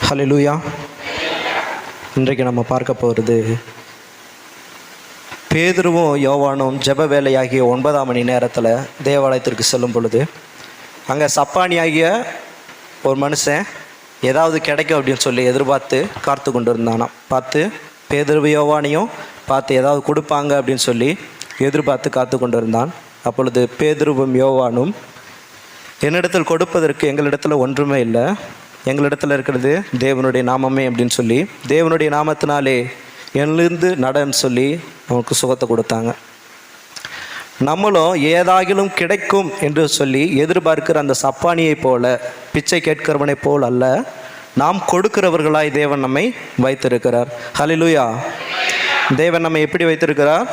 ஹல்லேலூயா. இன்றைக்கு நம்ம பார்க்க போகிறது பேதுருவும் யோவானும் ஜெப வேலையாகிய 9ஆம் மணி நேரத்தில் தேவாலயத்திற்கு செல்லும் பொழுது அங்கே சப்பானியாகிய ஒரு மனுஷன் ஏதாவது கிடைக்கும் அப்படின்னு சொல்லி எதிர்பார்த்து காத்து கொண்டு இருந்தானாம். பார்த்து பேதுருவும் யோவானையும் பார்த்து ஏதாவது கொடுப்பாங்க அப்படின்னு சொல்லி எதிர்பார்த்து காத்து கொண்டு இருந்தான். அப்பொழுது பேதுருவும் யோவானும், என்னிடத்தில் கொடுப்பதற்கு எங்களிடத்தில் ஒன்றுமே இல்லை, எங்களிடத்தில் இருக்கிறது தேவனுடைய நாமமே அப்படின்னு சொல்லி தேவனுடைய நாமத்தினாலே என்னிலிருந்து நடன்னு சொல்லி அவனுக்கு சுகத்தை கொடுத்தாங்க. நம்மளும் ஏதாகிலும் கிடைக்கும் என்று சொல்லி எதிர்பார்க்கிற அந்த சப்பானியை போல, பிச்சை கேட்கிறவனை போல் அல்ல, நாம் கொடுக்கிறவர்களாய் தேவன் நம்மை வைத்திருக்கிறார். ஹல்லேலூயா. தேவன் நம்மை எப்படி வைத்திருக்கிறார்?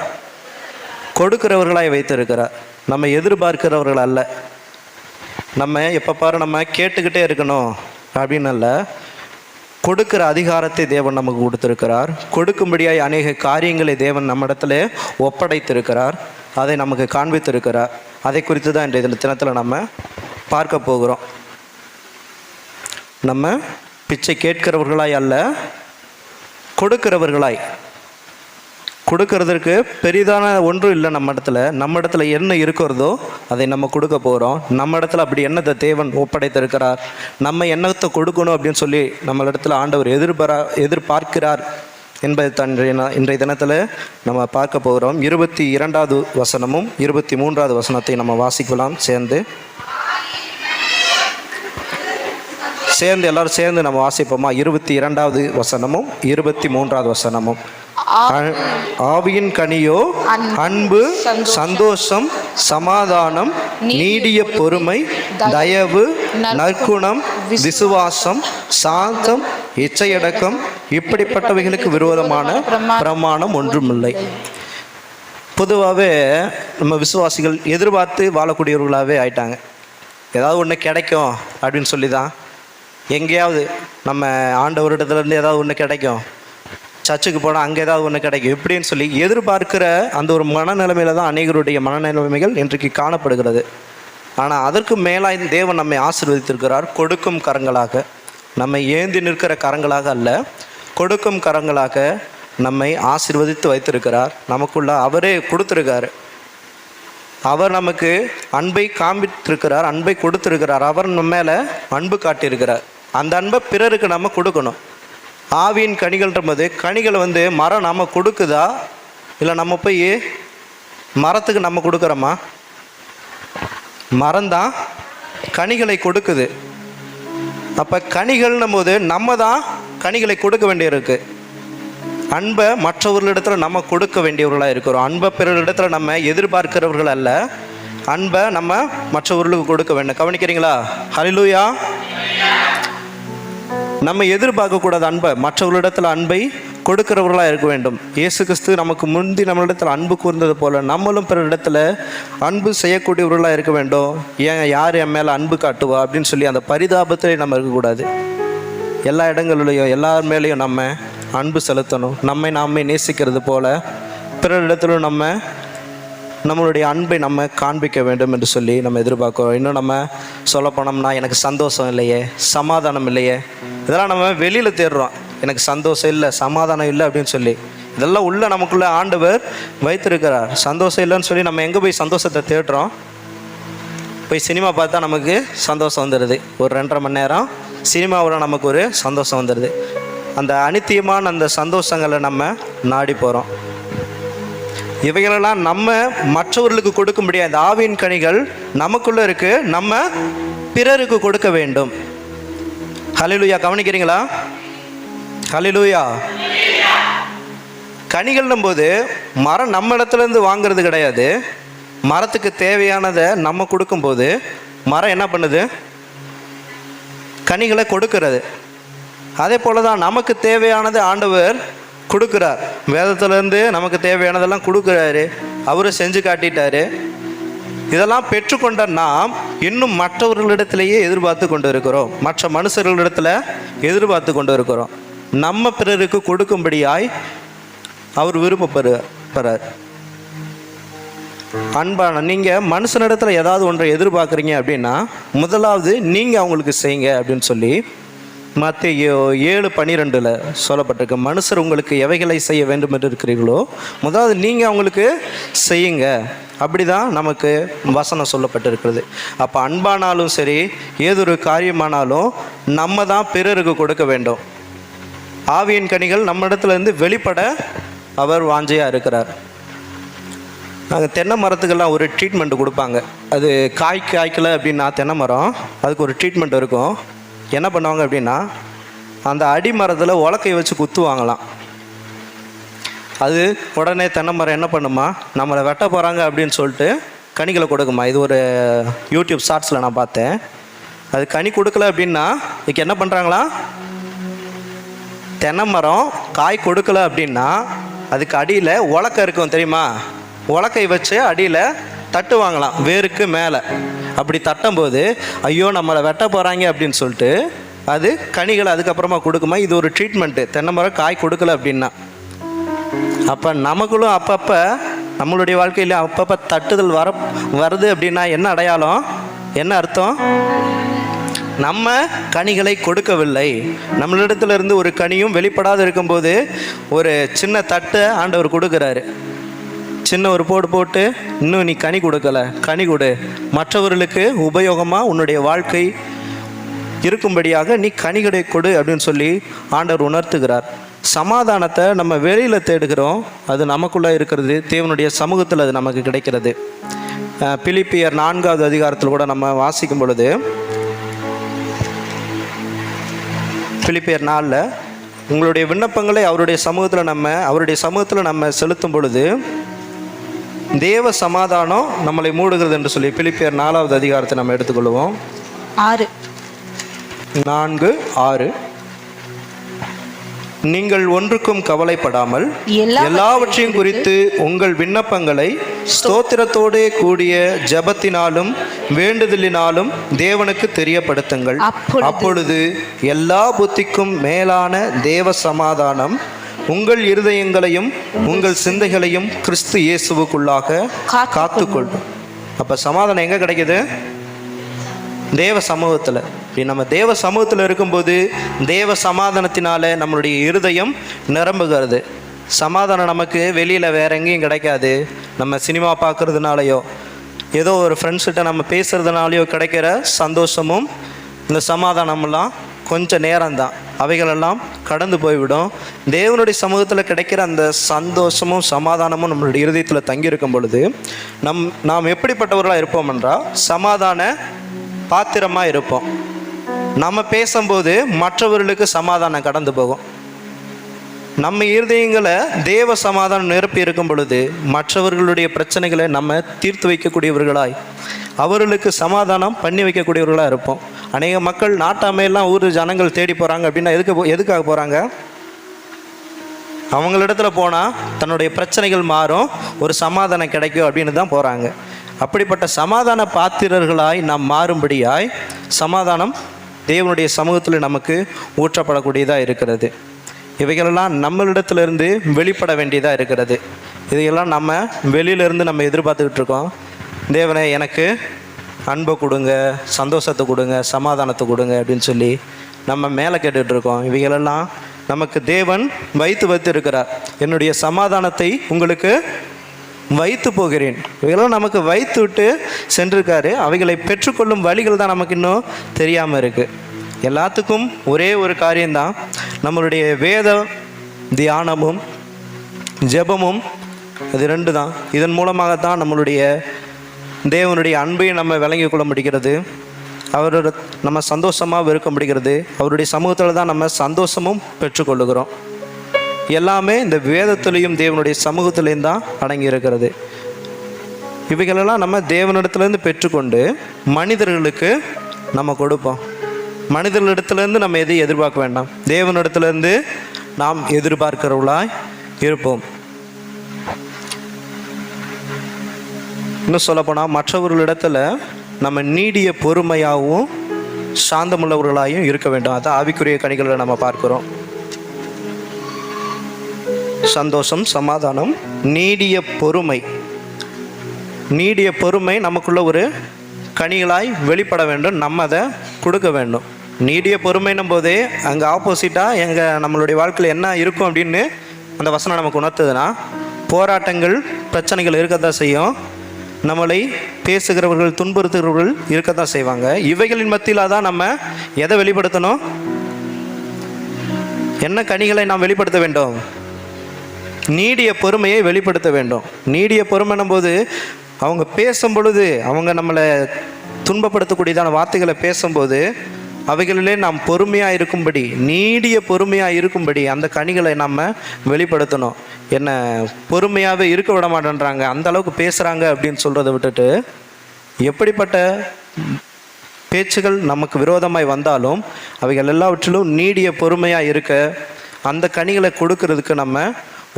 கொடுக்கிறவர்களாய் வைத்திருக்கிறார். நம்ம எதிர்பார்க்கிறவர்கள் அல்ல. நம்ம எப்போ பாரு நம்ம கேட்டுக்கிட்டே இருக்கணும் அப்படின்னு அல்ல, கொடுக்கிற அதிகாரத்தை தேவன் நமக்கு கொடுத்திருக்கிறார். கொடுக்கும்படியாய் அநேக காரியங்களை தேவன் நம்மிடத்துல ஒப்படைத்திருக்கிறார். அதை நமக்கு காண்பித்திருக்கிறார். அதை குறித்து தான் இன்றைய தினத்தில் நம்ம பார்க்க போகிறோம். நம்ம பிச்சை கேட்கிறவர்களாய் அல்ல, கொடுக்கிறவர்களாய். கொடுக்கறதற்கு பெரிதான ஒன்றும் இல்லை. நம்ம இடத்துல என்ன இருக்கிறதோ அதை நம்ம கொடுக்க போகிறோம். நம்ம இடத்துல அப்படி என்னத்தை தேவன் ஒப்படைத்திருக்கிறார், நம்ம என்னத்தை கொடுக்கணும் அப்படின்னு சொல்லி நம்மளிடத்தில் ஆண்டவர் எதிர்பார்க்கிறார் என்பதை தான் இன்றைய தினத்தில் நம்ம பார்க்க போகிறோம். 22வது வசனமும் 23வது வசனத்தை நம்ம வாசிக்கலாம். எல்லாரும் சேர்ந்து நம்ம வாசிப்போமா? 22வது வசனமும் 23வது வசனமும். ஆவியின் கனியோ அன்பு, சந்தோஷம், சமாதானம், நீடிய பொறுமை, தயவு, நற்குணம், விசுவாசம், சாந்தம், இச்சையடக்கம், இப்படிப்பட்டவைகளுக்கு விரோதமான பிரமாணம் ஒன்றுமில்லை. பொதுவாகவே நம்ம விசுவாசிகள் எதிர்பார்த்து வாழக்கூடியவர்களாகவே ஆயிட்டாங்க. ஏதாவது ஒன்று கிடைக்கும் அப்படின்னு சொல்லி தான், எங்கேயாவது நம்ம ஆண்டவரிடத்துலேருந்து ஏதாவது ஒன்று கிடைக்கும், சர்ச்சுக்கு போனால் அங்கே ஏதாவது ஒன்று கிடைக்கும் இப்படின்னு சொல்லி எதிர்பார்க்கிற அந்த ஒரு மனநிலைமையில தான் அநேகருடைய மனநிலைமைகள் இன்றைக்கு காணப்படுகிறது. ஆனால் அதற்கு மேலாக தேவன் நம்மை ஆசீர்வதித்திருக்கிறார். கொடுக்கும் கரங்களாக, நம்மை ஏந்தி நிற்கிற கரங்களாக அல்ல, கொடுக்கும் கரங்களாக நம்மை ஆசீர்வதித்து வைத்திருக்கிறார். நமக்குள்ள அவரே கொடுத்துருக்கார். அவர் நமக்கு அன்பை காண்பித்திருக்கிறார், அன்பை கொடுத்துருக்கிறார். அவர் நம்ம மேலே அன்பு காட்டியிருக்கிறார். அந்த அன்பை பிறருக்கு நம்ம கொடுக்கணும். ஆவியின் கனிகள்ன்றது கனிகள் மரம் நம்ம கொடுக்குதா, இல்லை நம்ம போய் மரத்துக்கு நம்ம கொடுக்குறோமா? மரம்தான் கனிகளை கொடுக்குது. அப்போ கனிகள்னும் போது நம்ம தான் கனிகளை கொடுக்க வேண்டியிருக்கு. அன்பை மற்றவர்களிடத்தில் நம்ம கொடுக்க வேண்டியவர்களாக இருக்கிறோம். அன்பை பிறரிடத்தில் நம்ம எதிர்பார்க்கிறவர்கள் அல்ல, அன்பை நம்ம மற்றவர்களுக்கு கொடுக்க வேண்டும். கவனிக்கிறீங்களா? ஹல்லேலூயா. நம்ம எதிர்பார்க்கக்கூடாது அன்பை, மற்றவர்களிடத்தில் அன்பை கொடுக்கிறவர்களாக இருக்க வேண்டும். இயேசு கிறிஸ்து நமக்கு முந்தி நம்மளிடத்தில் அன்பு கூர்ந்தது போல நம்மளும் பிறரிடத்தில் அன்பு செய்யக்கூடியவர்களாக இருக்க வேண்டும். ஏன் யார் என் மேலே அன்பு காட்டுவா அப்படின்னு சொல்லி அந்த பரிதாபத்திலே நம்ம இருக்கக்கூடாது. எல்லா இடங்களிலையும் எல்லார் மேலேயும் நம்ம அன்பு செலுத்தணும். நாமே நேசிக்கிறது போல பிறரிடத்திலும் நம்மளுடைய அன்பை நம்ம காண்பிக்க வேண்டும் என்று சொல்லி நம்ம எதிர்பார்க்கிறோம். இன்னும் நம்ம சொல்ல போனோம்னா, எனக்கு சந்தோஷம் இல்லையே, சமாதானம் இல்லையே, இதெல்லாம் நம்ம வெளியில் தேடுறோம். எனக்கு சந்தோஷம் இல்லை, சமாதானம் இல்லை அப்படின்னு சொல்லி. இதெல்லாம் உள்ள நமக்குள்ள ஆண்டவர் வைத்திருக்கிறார். சந்தோஷம் இல்லைன்னு சொல்லி நம்ம எங்கே போய் சந்தோஷத்தை தேடுறோம்? போய் சினிமா பார்த்தா நமக்கு சந்தோஷம் வந்துடுது. ஒரு 2.5 மணி நேரம் சினிமாவில் நமக்கு ஒரு சந்தோஷம் வந்துடுது. அந்த அனித்தியமான அந்த சந்தோஷங்களை நம்ம நாடி போகிறோம். இவைகளெல்லாம் நம்ம மற்றவர்களுக்கு கொடுக்க முடியாது. அந்த ஆவியின் கனிகள் நமக்குள்ளே இருக்குது, நம்ம பிறருக்கு கொடுக்க வேண்டும். ஹல்லேலூயா. கவனிக்கிறீங்களா? ஹல்லேலூயா. கனிகள்னும் போது மரம் நம்ம இடத்துலேருந்து வாங்கிறது கிடையாது. மரத்துக்கு தேவையானதை நம்ம கொடுக்கும்போது மரம் என்ன பண்ணுது? கனிகளை கொடுக்கிறது. அதே போல தான் நமக்கு தேவையானது ஆண்டவர் கொடுக்குறார். வேதத்திலேருந்து நமக்கு தேவையானதெல்லாம் கொடுக்குறாரு. அவரு செஞ்சு காட்டிட்டாரு. இதெல்லாம் பெற்றுக்கொண்ட நாம் இன்னும் மற்றவர்களிடத்திலேயே எதிர்பார்த்து கொண்டு இருக்கிறோம். மற்ற மனுஷர்களிடத்தில் எதிர்பார்த்து கொண்டு இருக்கிறோம். நம்ம பிறருக்கு கொடுக்கும்படியாய் அவர் விருப்பப்படுறார். அன்பான நீங்கள் மனுஷனிடத்தில் ஏதாவது ஒன்றை எதிர்பார்க்குறீங்க அப்படின்னா, முதலாவது நீங்கள் அவங்களுக்கு செய்யுங்க அப்படின்னு சொல்லி மத்தேயு 7:12 சொல்லப்பட்டிருக்கு, மனுஷர் உங்களுக்கு எவைகளை செய்ய வேண்டும் என்று இருக்கிறீர்களோ முதலாவது நீங்கள் அவங்களுக்கு செய்யுங்க. அப்படி தான் நமக்கு வசனம் சொல்லப்பட்டிருக்கிறது. அப்போ அன்பானாலும் சரி, ஏதொரு காரியமானாலும் நம்ம தான் பிறருக்கு கொடுக்க வேண்டும். ஆவியின் கனிகள் நம்ம இடத்துலேருந்து வெளிப்பட அவர் வாஞ்சையாக இருக்கிறார். நாங்கள் தென்னை மரத்துக்கெல்லாம் ஒரு ட்ரீட்மெண்ட் கொடுப்பாங்க. அது காய்க்கலை அப்படின்னா தென்னை மரம் அதுக்கு ஒரு ட்ரீட்மெண்ட் இருக்கும். என்ன பண்ணுவாங்க அப்படின்னா, அந்த அடி மரத்தில் உலக்கையை வச்சு குத்துவாங்களாம். அது உடனே தென்னை மரம் என்ன பண்ணுமா, நம்மளை வெட்ட போகிறாங்க அப்படின்னு சொல்லிட்டு கனிகளை கொடுக்குமா. இது ஒரு யூடியூப் ஷார்ட்ஸில் நான் பார்த்தேன். அது கனி கொடுக்கல அப்படின்னா இதுக்கு என்ன பண்ணுறாங்களா, தென்னை மரம் காய் கொடுக்கல அப்படின்னா அதுக்கு அடியில் உலக்கை இருக்கும் தெரியுமா, உலக்கை வச்சு அடியில் தட்டுவாங்களாம் வேருக்கு மேலே. அப்படி தட்டும்போது ஐயோ நம்மளை வெட்ட போகிறாங்க அப்படின்னு சொல்லிட்டு அது கனிகளை அதுக்கப்புறமா கொடுக்குமா. இது ஒரு ட்ரீட்மெண்ட்டு. தென்னை மரம் காய் கொடுக்கல அப்படின்னா. அப்போ நமக்குள்ளும் அப்பப்போ நம்மளுடைய வாழ்க்கையில் அப்பப்போ தட்டுதல் வருது அப்படின்னா என்ன அடையாளம், என்ன அர்த்தம், நம்ம கனிகளை கொடுக்கவில்லை. நம்மளிடத்துல ஒரு கனியும் வெளிப்படாது இருக்கும்போது ஒரு சின்ன தட்டை ஆண்டவர் கொடுக்குறாரு. சின்ன ஒரு போட்டு இன்னும் நீ கனி கொடுக்கல, கனி கொடு, மற்றவர்களுக்கு உபயோகமாக உன்னுடைய வாழ்க்கை இருக்கும்படியாக நீ கனிகளை கொடு அப்படின்னு சொல்லி ஆண்டவர் உணர்த்துகிறார். சமாதானத்தை நம்ம வெளியில் தேடுகிறோம், அது நமக்குள்ளே இருக்கிறது. தேவனுடைய சமூகத்தில் அது நமக்கு கிடைக்கிறது. பிலிப்பியர் 4வது அதிகாரத்தில் கூட நம்ம வாசிக்கும் பொழுது, பிலிப்பியர் 4 உங்களுடைய விண்ணப்பங்களை அவருடைய சமூகத்தில் நம்ம செலுத்தும் பொழுது தேவ சமாதானம் நம்மளை மூடுகிறது என்று சொல்லி பிலிப்பியர் 4வது அதிகாரத்தை நம்ம எடுத்துக்கொள்வோம். 4:6 நீங்கள் ஒன்றுக்கும் கவலைப்படாமல் எல்லாவற்றையும் குறித்து உங்கள் விண்ணப்பங்களை ஸ்தோத்திரத்தோடே கூடிய ஜெபத்தினாலும் வேண்டுதலினாலும் தேவனுக்கு தெரியப்படுத்துங்கள். அப்பொழுது எல்லா புத்திக்கும் மேலான தேவ சமாதானம் உங்கள் இருதயங்களையும் உங்கள் சிந்தைகளையும் கிறிஸ்து இயேசுவுக்குள்ளாக காத்துக்கொள்ளும். அப்போ சமாதானம் எங்கே கிடைக்குது, தேவ சமூகத்தில். நம்ம தேவ சமூகத்தில் இருக்கும்போது தேவ சமாதானத்தினால நம்மளுடைய இருதயம் நிரம்புகிறது. சமாதானம் நமக்கு வெளியில் வேற எங்கேயும் கிடைக்காது. நம்ம சினிமா பார்க்கறதுனாலையோ ஏதோ ஒரு ஃப்ரெண்ட்ஸ்கிட்ட நம்ம பேசுகிறதுனாலையோ கிடைக்கிற சந்தோஷமும் இந்த சமாதானமெல்லாம் கொஞ்சம் நேரம்தான், அவைகளெல்லாம் கடந்து போய்விடும். தேவனுடைய சமூகத்தில் கிடைக்கிற அந்த சந்தோஷமும் சமாதானமும் நம்மளுடைய இருதயத்தில் தங்கியிருக்கும் பொழுது நாம் எப்படிப்பட்டவர்களாக இருப்போம் என்றால் சமாதான பாத்திரமாக இருப்போம். நம்ம பேசும்போது மற்றவர்களுக்கு சமாதானம் கடந்து போகும். நம்ம இருதயங்களை தேவ சமாதானம் நிரப்பி இருக்கும் பொழுது மற்றவர்களுடைய பிரச்சனைகளை நம்ம தீர்த்து வைக்கக்கூடியவர்களாய், அவர்களுக்கு சமாதானம் பண்ணி வைக்கக்கூடியவர்களாக இருப்போம். அநேக மக்கள் நாட்டாமையெல்லாம் ஊர் ஜனங்கள் தேடி போகிறாங்க அப்படின்னா எதுக்காக போகிறாங்க, அவங்களிடத்துல போனால் தன்னுடைய பிரச்சனைகள் மாறும், ஒரு சமாதானம் கிடைக்கும் அப்படின்னு தான் போகிறாங்க. அப்படிப்பட்ட சமாதான பாத்திரர்களாய் நாம் மாறும்படியாய் சமாதானம் தேவனுடைய சமூகத்தில் நமக்கு ஊற்றப்படக்கூடியதாக இருக்கிறது. இவைகளெல்லாம் நம்மளிடத்திலிருந்து வெளிப்பட வேண்டியதாக இருக்கிறது. இதையெல்லாம் நம்ம வெளியிலேருந்து நம்ம எதிர்பார்த்துக்கிட்டு இருக்கோம். தேவனே எனக்கு அன்பை கொடுங்க, சந்தோஷத்தை கொடுங்க, சமாதானத்தை கொடுங்க அப்படின்னு சொல்லி நம்ம மேலே கேட்டுட்ருக்கோம். இவைகளெல்லாம் நமக்கு தேவன் வைத்து இருக்கிறார். என்னுடைய சமாதானத்தை உங்களுக்கு வைத்து போகிறேன், இவைகளெல்லாம் நமக்கு வைத்து விட்டு சென்றிருக்காரு. அவைகளை பெற்றுக்கொள்ளும் வழிகள் தான் நமக்கு இன்னும் தெரியாமல் இருக்குது. எல்லாத்துக்கும் ஒரே ஒரு காரியம்தான், நம்மளுடைய வேத தியானமும் ஜெபமும், அது ரெண்டு தான். இதன் மூலமாகத்தான் நம்மளுடைய தேவனுடைய அன்பையும் நம்ம விளங்கி கொள்ள முடிகிறது, அவரோட நம்ம சந்தோஷமாக இருக்க முடிகிறது. அவருடைய சமூகத்தில் தான் நம்ம சந்தோஷமும் பெற்றுக்கொள்ளுகிறோம். எல்லாமே இந்த வேதத்துலேயும் தேவனுடைய சமூகத்திலையும் தான் அடங்கி இருக்கிறது. இவைகளெல்லாம் நம்ம தேவனிடத்துலேருந்து பெற்றுக்கொண்டு மனிதர்களுக்கு நம்ம கொடுப்போம். மனிதர்களிடத்துலேருந்து நம்ம எதையும் எதிர்பார்க்க வேண்டாம், தேவனிடத்துலேருந்து நாம் எதிர்பார்க்கிறவர்களாய் இருப்போம். இன்னும் சொல்லப்போனால் மற்றவர்களிடத்தில் நம்ம நீடிய பொறுமையாகவும் சாந்தமுள்ளவர்களாகவும் இருக்க வேண்டும். அதான் ஆவிக்குரிய கனிகளை நம்ம பார்க்கிறோம். சந்தோஷம், சமாதானம், நீடிய பொறுமை. நீடிய பொறுமை நமக்குள்ள ஒரு கனிகளாய் வெளிப்பட வேண்டும். நம்ம அதை கொடுக்க வேண்டும். நீடிய பொறுமைன்னும் போதே அங்கே ஆப்போசிட்டாக நம்மளுடைய வாழ்க்கையில் என்ன இருக்கும் அப்படின்னு அந்த வசனம் நமக்கு உணர்த்துதுன்னா, போராட்டங்கள் பிரச்சனைகள் இருக்கத்தான் செய்யும், நம்மளை பேசுகிறவர்கள் துன்புறுத்துகிறவர்கள் இருக்கத்தான் செய்வாங்க. இவைகளின் மத்தியில் தான் நம்ம எதை வெளிப்படுத்தணும்? என்ன கனிகளை நாம் வெளிப்படுத்த வேண்டும்? நீடிய பொறுமையை வெளிப்படுத்த வேண்டும். நீடிய பொறுமைன்னும் போது அவங்க பேசும் பொழுது, அவங்க நம்மளை துன்பப்படுத்தக்கூடியதான வார்த்தைகளை பேசும்போது அவைகளிலே நாம் பொறுமையாக இருக்கும்படி, நீடிய பொறுமையாக இருக்கும்படி அந்த கனிகளை நம்ம வெளிப்படுத்தணும். என்ன பொறுமையாகவே இருக்க விட மாட்டேன்றாங்க, அந்த அளவுக்கு பேசுகிறாங்க அப்படின்னு சொல்கிறத விட்டுட்டு, எப்படிப்பட்ட பேச்சுகள் நமக்கு விரோதமாய் வந்தாலும் அவைகள் எல்லாவற்றிலும் நீடிய பொறுமையாக இருக்க அந்த கனிகளை கொடுக்கறதுக்கு நம்ம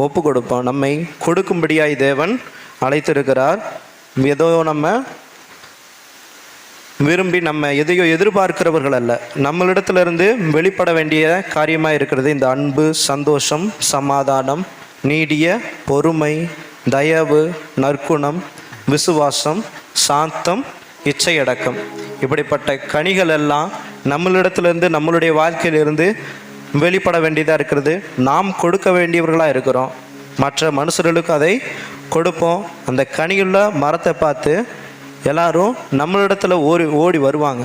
ஒப்பு கொடுப்போம். நம்மை கொடுக்கும்படியாய் தேவன் அழைத்திருக்கிறார். ஏதோ நம்ம விரும்பி நம்ம எதையோ எதிர்பார்க்கிறவர்கள் அல்ல. நம்மளிடத்திலிருந்து வெளிப்பட வேண்டிய காரியமாக இருக்கிறது இந்த அன்பு, சந்தோஷம், சமாதானம், நீடிய பொறுமை, தயவு, நற்குணம், விசுவாசம், சாந்தம், இச்சையடக்கம். இப்படிப்பட்ட கனிகள் எல்லாம் நம்மளிடத்திலிருந்து, நம்மளுடைய வாழ்க்கையிலிருந்து வெளிப்பட வேண்டியதாக இருக்கிறது. நாம் கொடுக்க வேண்டியவர்களாக இருக்கிறோம். மற்ற மனுஷர்களுக்கு அதை கொடுப்போம். அந்த கனியுள்ள மரத்தை பார்த்து எல்லாரும் நம்மளிடத்தில் ஓடி வருவாங்க.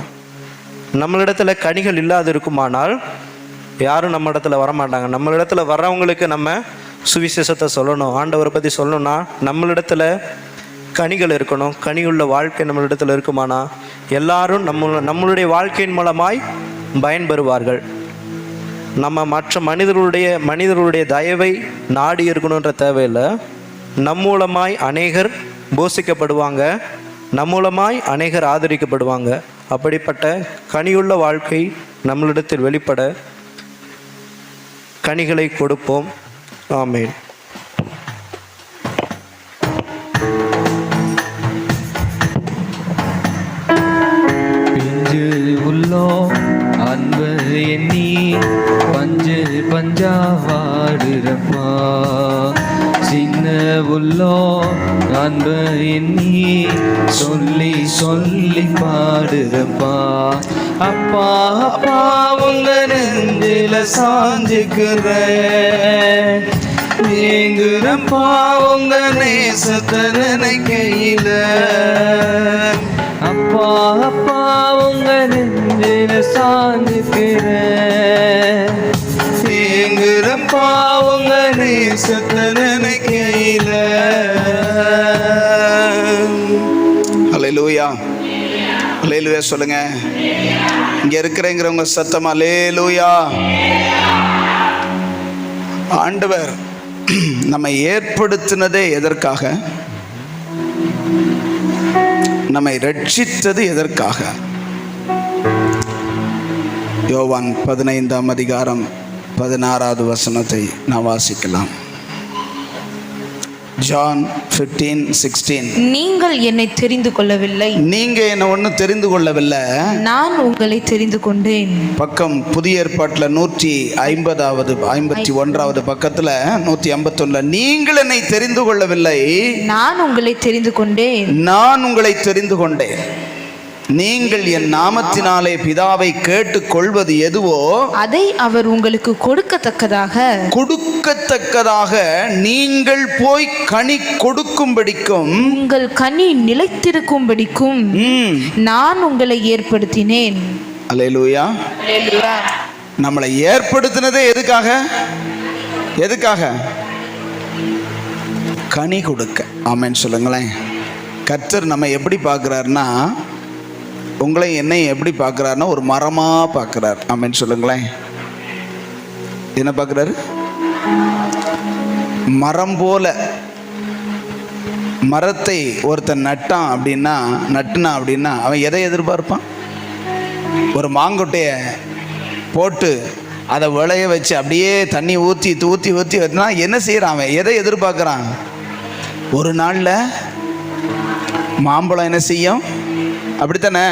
நம்மளிடத்தில் கனிகள் இல்லாது இருக்குமானால் யாரும் நம்ம இடத்துல வரமாட்டாங்க. நம்மளிடத்தில் வர்றவங்களுக்கு நம்ம சுவிசேஷத்தை சொல்லணும், ஆண்டவரை பற்றி சொல்லணும்னா நம்மளிடத்தில் கனிகள் இருக்கணும். கனியுள்ள வாழ்க்கை நம்மளிடத்தில் இருக்குமானா எல்லாரும் நம்மளுடைய வாழ்க்கையின் மூலமாய் பயன்பெறுவார்கள். நம்ம மற்ற மனிதர்களுடைய தயவை நாடி இருக்கணுன்ற தேவையில்லை. நம் மூலமாய் அநேகர் போஷிக்கப்படுவாங்க, நம் மூலமாய் அநேகர் ஆதரிக்கப்படுவாங்க. அப்படிப்பட்ட கனியுள்ள வாழ்க்கை நம்மளிடத்தில் வெளிப்பட கனிகளை கொடுப்போம். ஆமென். அன்பு எண்ணி பஞ்சு பஞ்சா வாடுறப்பா, சின்ன உள்ளோ அன்பு எண்ணி சொல்லி சொல்லி பாடுறப்பா. அப்பா அப்பா உங்க நெஞ்சில சாஞ்சுக்கிற ஏங்குறப்பா, உங்க நேசத்தை நினைக்கையில. அப்பா அப்பா உங்க நெஞ்சில சாஞ்சுக்கிற ஏங்குறப்பா, உங்க நேசத்தை நினைக்கையில. ஹல்லேலூயா, ஹல்லேலூயா சொல்லுங்க. இங்க இருக்கிறவங்க சத்தமா ஹல்லேலூயா. ஆண்டவர் நம்மை ஏற்படுத்தினதே எதற்காக? நம்மை ரட்சித்தது எதற்காக? யோவான் 15ஆம் அதிகாரம் 16வது வசனத்தை நான் வாசிக்கலாம். John 15:16. நீங்கள் என்னை தெரிந்து கொள்ளவில்லை, நீங்க என்ன ஒன்னும் தெரிந்து கொள்ளவில்லை, நான் உங்களை தெரிந்து கொண்டேன். பக்கம் புதிய ஏற்பாட்டுல 151வது பக்கத்துல 151, நீங்கள் என்னை தெரிந்து கொள்ளவில்லை, நான் உங்களை தெரிந்து கொண்டேன். நான் உங்களை தெரிந்து கொண்டேன். நீங்கள் என் நாமத்தினாலே பிதாவை கேட்டுக் கொள்வது எதுவோ அதை அவர் உங்களுக்கு கொடுக்கத்தக்கதாக நீங்கள் போய் கனி கொடுக்கும்படிக்கும், உங்கள் கனி நிலைத்திருக்கும்படிக்கும் நான் உங்களை ஏற்படுத்தினேன். அல்லேலூயா. நம்மளை ஏற்படுத்தினதே எதுக்காக? கனி கொடுக்க. ஆமென் சொல்லுங்களேன். கர்த்தர் நம்ம எப்படி பார்க்கிறாருன்னா, உங்களை என்னை எப்படி பார்க்குறாருன்னா ஒரு மரமாக பார்க்குறார். ஆமென் சொல்லுங்களேன். என்ன பார்க்குறாரு? மரம் போல. மரத்தை ஒருத்தன் நட்டுனா அப்படின்னா அவன் எதை எதிர்பார்ப்பான்? ஒரு மாங்கொட்டையை போட்டு அதை விளைய வச்சு அப்படியே தண்ணி ஊற்றி வச்சுனா என்ன செய்கிறான்? அவன் எதை எதிர்பார்க்குறான்? ஒரு நாளில் மாம்பழம் என்ன செய்யும்? அப்படித்தானே?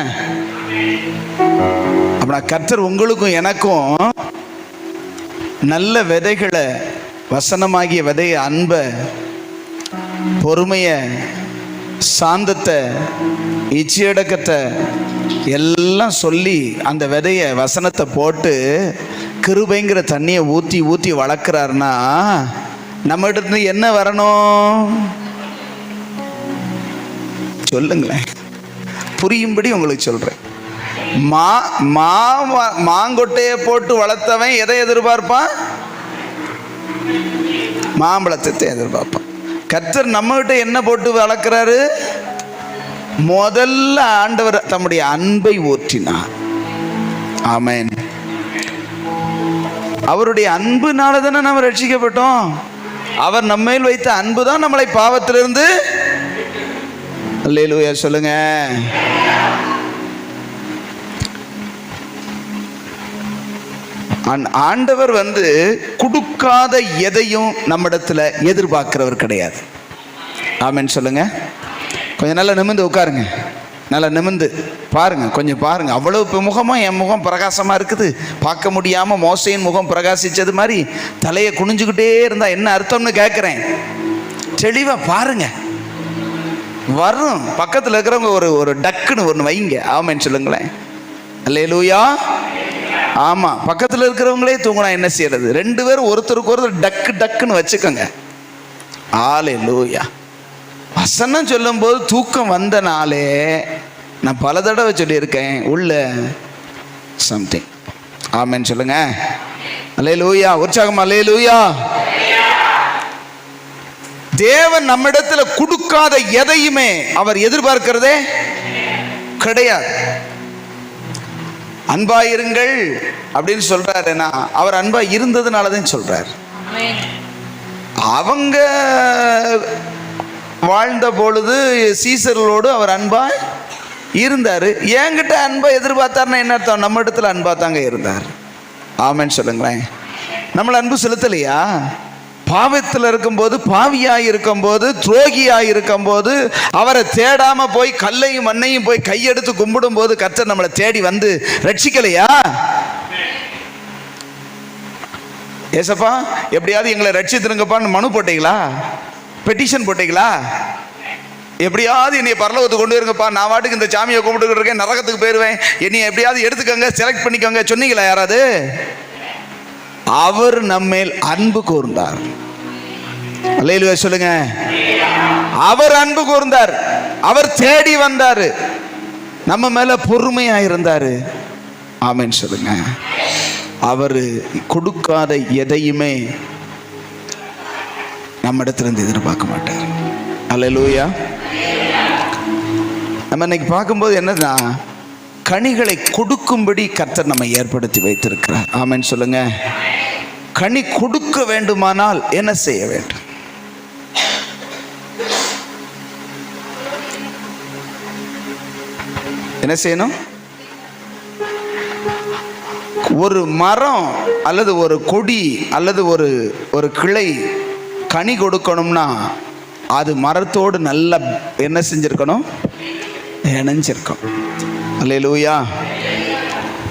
அப்படின்னா கர்த்தர் உங்களுக்கும் எனக்கும் நல்ல விதைகளை, வசனமாகிய விதையை, அன்பை, பொறுமையை, சாந்தத்தை, இச்சையடக்கத்தை, எல்லாம் சொல்லி அந்த விதைய வசனத்தை போட்டு கிருபைங்கிற தண்ணியை ஊற்றி ஊற்றி வளர்க்குறாருன்னா நம்மகிட்ட இருந்து என்ன வரணும் சொல்லுங்களேன், புரியும்படி உங்களுக்கு சொல்றேன். மாங்கொட்டையை போட்டு வளர்த்தவன் எதை எதிர்பார்ப்பான்? மாம்பழத்தை எதிர்பார்ப்பான். கர்த்தர் நம்மகிட்ட என்ன போட்டு வளர்க்கிறாரு? முதல்ல ஆண்டவர் தம்முடைய அன்பை ஊற்றினார். ஆமென். அவருடைய அன்புனால தானே நம்ம ரட்சிக்கப்பட்டோம். அவர் நம்மேல் வைத்த அன்பு தான் நம்மளை பாவத்திலிருந்து, அல்லேலூயா சொல்லுங்க. ஆண்டவர் கொடுக்காத எதையும் நம்மிடத்துல எதிர்பார்க்கிறவர் கிடையாது. ஆமென் சொல்லுங்க. கொஞ்சம் நல்லா நிமிர்ந்து உட்காருங்க, நல்லா நிமிர்ந்து பாருங்க, கொஞ்சம் பாருங்க. அவ்வளவு முகமும் என் முகம் பிரகாசமா இருக்குது. பார்க்க முடியாம மோசையின் முகம் பிரகாசிச்சது மாதிரி தலையை குனிஞ்சுக்கிட்டே இருந்தா என்ன அர்த்தம்னு கேட்கிறேன். தெளிவா பாருங்க. வரும் பக்கத்தில் இருக்கிறவங்க ஒரு டக்குன்னு ஒன்று வைங்க. ஆமென் சொல்லுங்களேன். அல்லேலூயா. ஆமாம், பக்கத்தில் இருக்கிறவங்களே தூங்கினா என்ன செய்யறது? ரெண்டு பேரும் ஒருத்தருக்கு ஒருத்தர் டக்கு டக்குன்னு வச்சுக்கோங்க. அல்லேலூயா. வசனம் சொல்லும்போது தூக்கம் வந்தனாலே நான் பல தடவை சொல்லியிருக்கேன், உள்ள சம்திங். ஆமென் சொல்லுங்க. அல்லேலூயா. உற்சாகம். அல்லேலூயா. தேவன் நம்மிடத்துல கொடுக்காத எதையுமே அவர் எதிர்பார்க்கிறதே கிடையாது. அன்பாயிருங்கள் அப்படின்னு சொல்றாருன்னா அவர் அன்பா இருந்ததுனாலதான் சொல்றார். அவங்க வாழ்ந்த பொழுது சீசர்களோடு அவர் அன்பா இருந்தாரு. என்கிட்ட அன்பா எதிர்பார்த்தாருன்னா என்ன அர்த்தம்? நம்ம இடத்துல அன்பா தாங்க இருந்தார். ஆமென் சொல்லுங்களேன். நம்மள அன்பு செலுத்தலையா? பாவத்தில் இருக்கும்போது, பாவியாய் இருக்கும்போது, துரோகியாய் இருக்கும்போது, அவரை தேடாம போய் கல்லையும் மண்ணையும் போய் கையெடுத்து கும்பிடும் போது கர்த்தர் நம்மளை தேடி வந்து ரட்சிக்கலையா? ஏசப்பா எப்படியாவது எங்களை ரட்சித்திருங்கப்பான்னு மனு போட்டீங்களா? பெட்டிஷன் போட்டீங்களா? எப்படியாவது என்னை பரலோகத்துக்கு கொண்டு வருங்கப்பா, நான் வாட்டுக்கு இந்த சாமியை கும்பிட்டு இருக்கேன், நரகத்துக்கு போயிடுவேன், என்னை எப்படியாவது எடுத்துக்கோங்க, செலக்ட் பண்ணிக்கோங்க சொன்னீங்களா யாராவது? அவர் நம்மேல் அன்பு கூர்ந்தார். அல்லேலூயா சொல்லுங்க. அவர் அன்பு கூர்ந்தார். அவர் தேடி வந்தாரு. நம்ம மேல பொறுமையா இருந்தாரு. ஆமென் சொல்லுங்க. அவர் கொடுக்காத எதையுமே நம்ம இடத்துல இருந்து எதிர்பார்க்க மாட்டார். அல்லேலூயா. நம்ம இன்னைக்கு பார்க்கும்போது என்னன்னா, கனிகளை கொடுக்கும்படி கர்த்தர் நம்ம ஏற்படுத்தி வைத்திருக்கிறார். ஆமென் சொல்லுங்க. கனி கொடுக்க வேண்டுமானால் என்ன செய்ய வேண்டும்? என்ன செய்யணும்? ஒரு மரம் அல்லது ஒரு கொடி அல்லது ஒரு கிளை கனி கொடுக்கணும்னா அது மரத்தோடு நல்லா என்ன செஞ்சிருக்கணும்? இணைஞ்சிருக்கணும். அல்லேலூயா.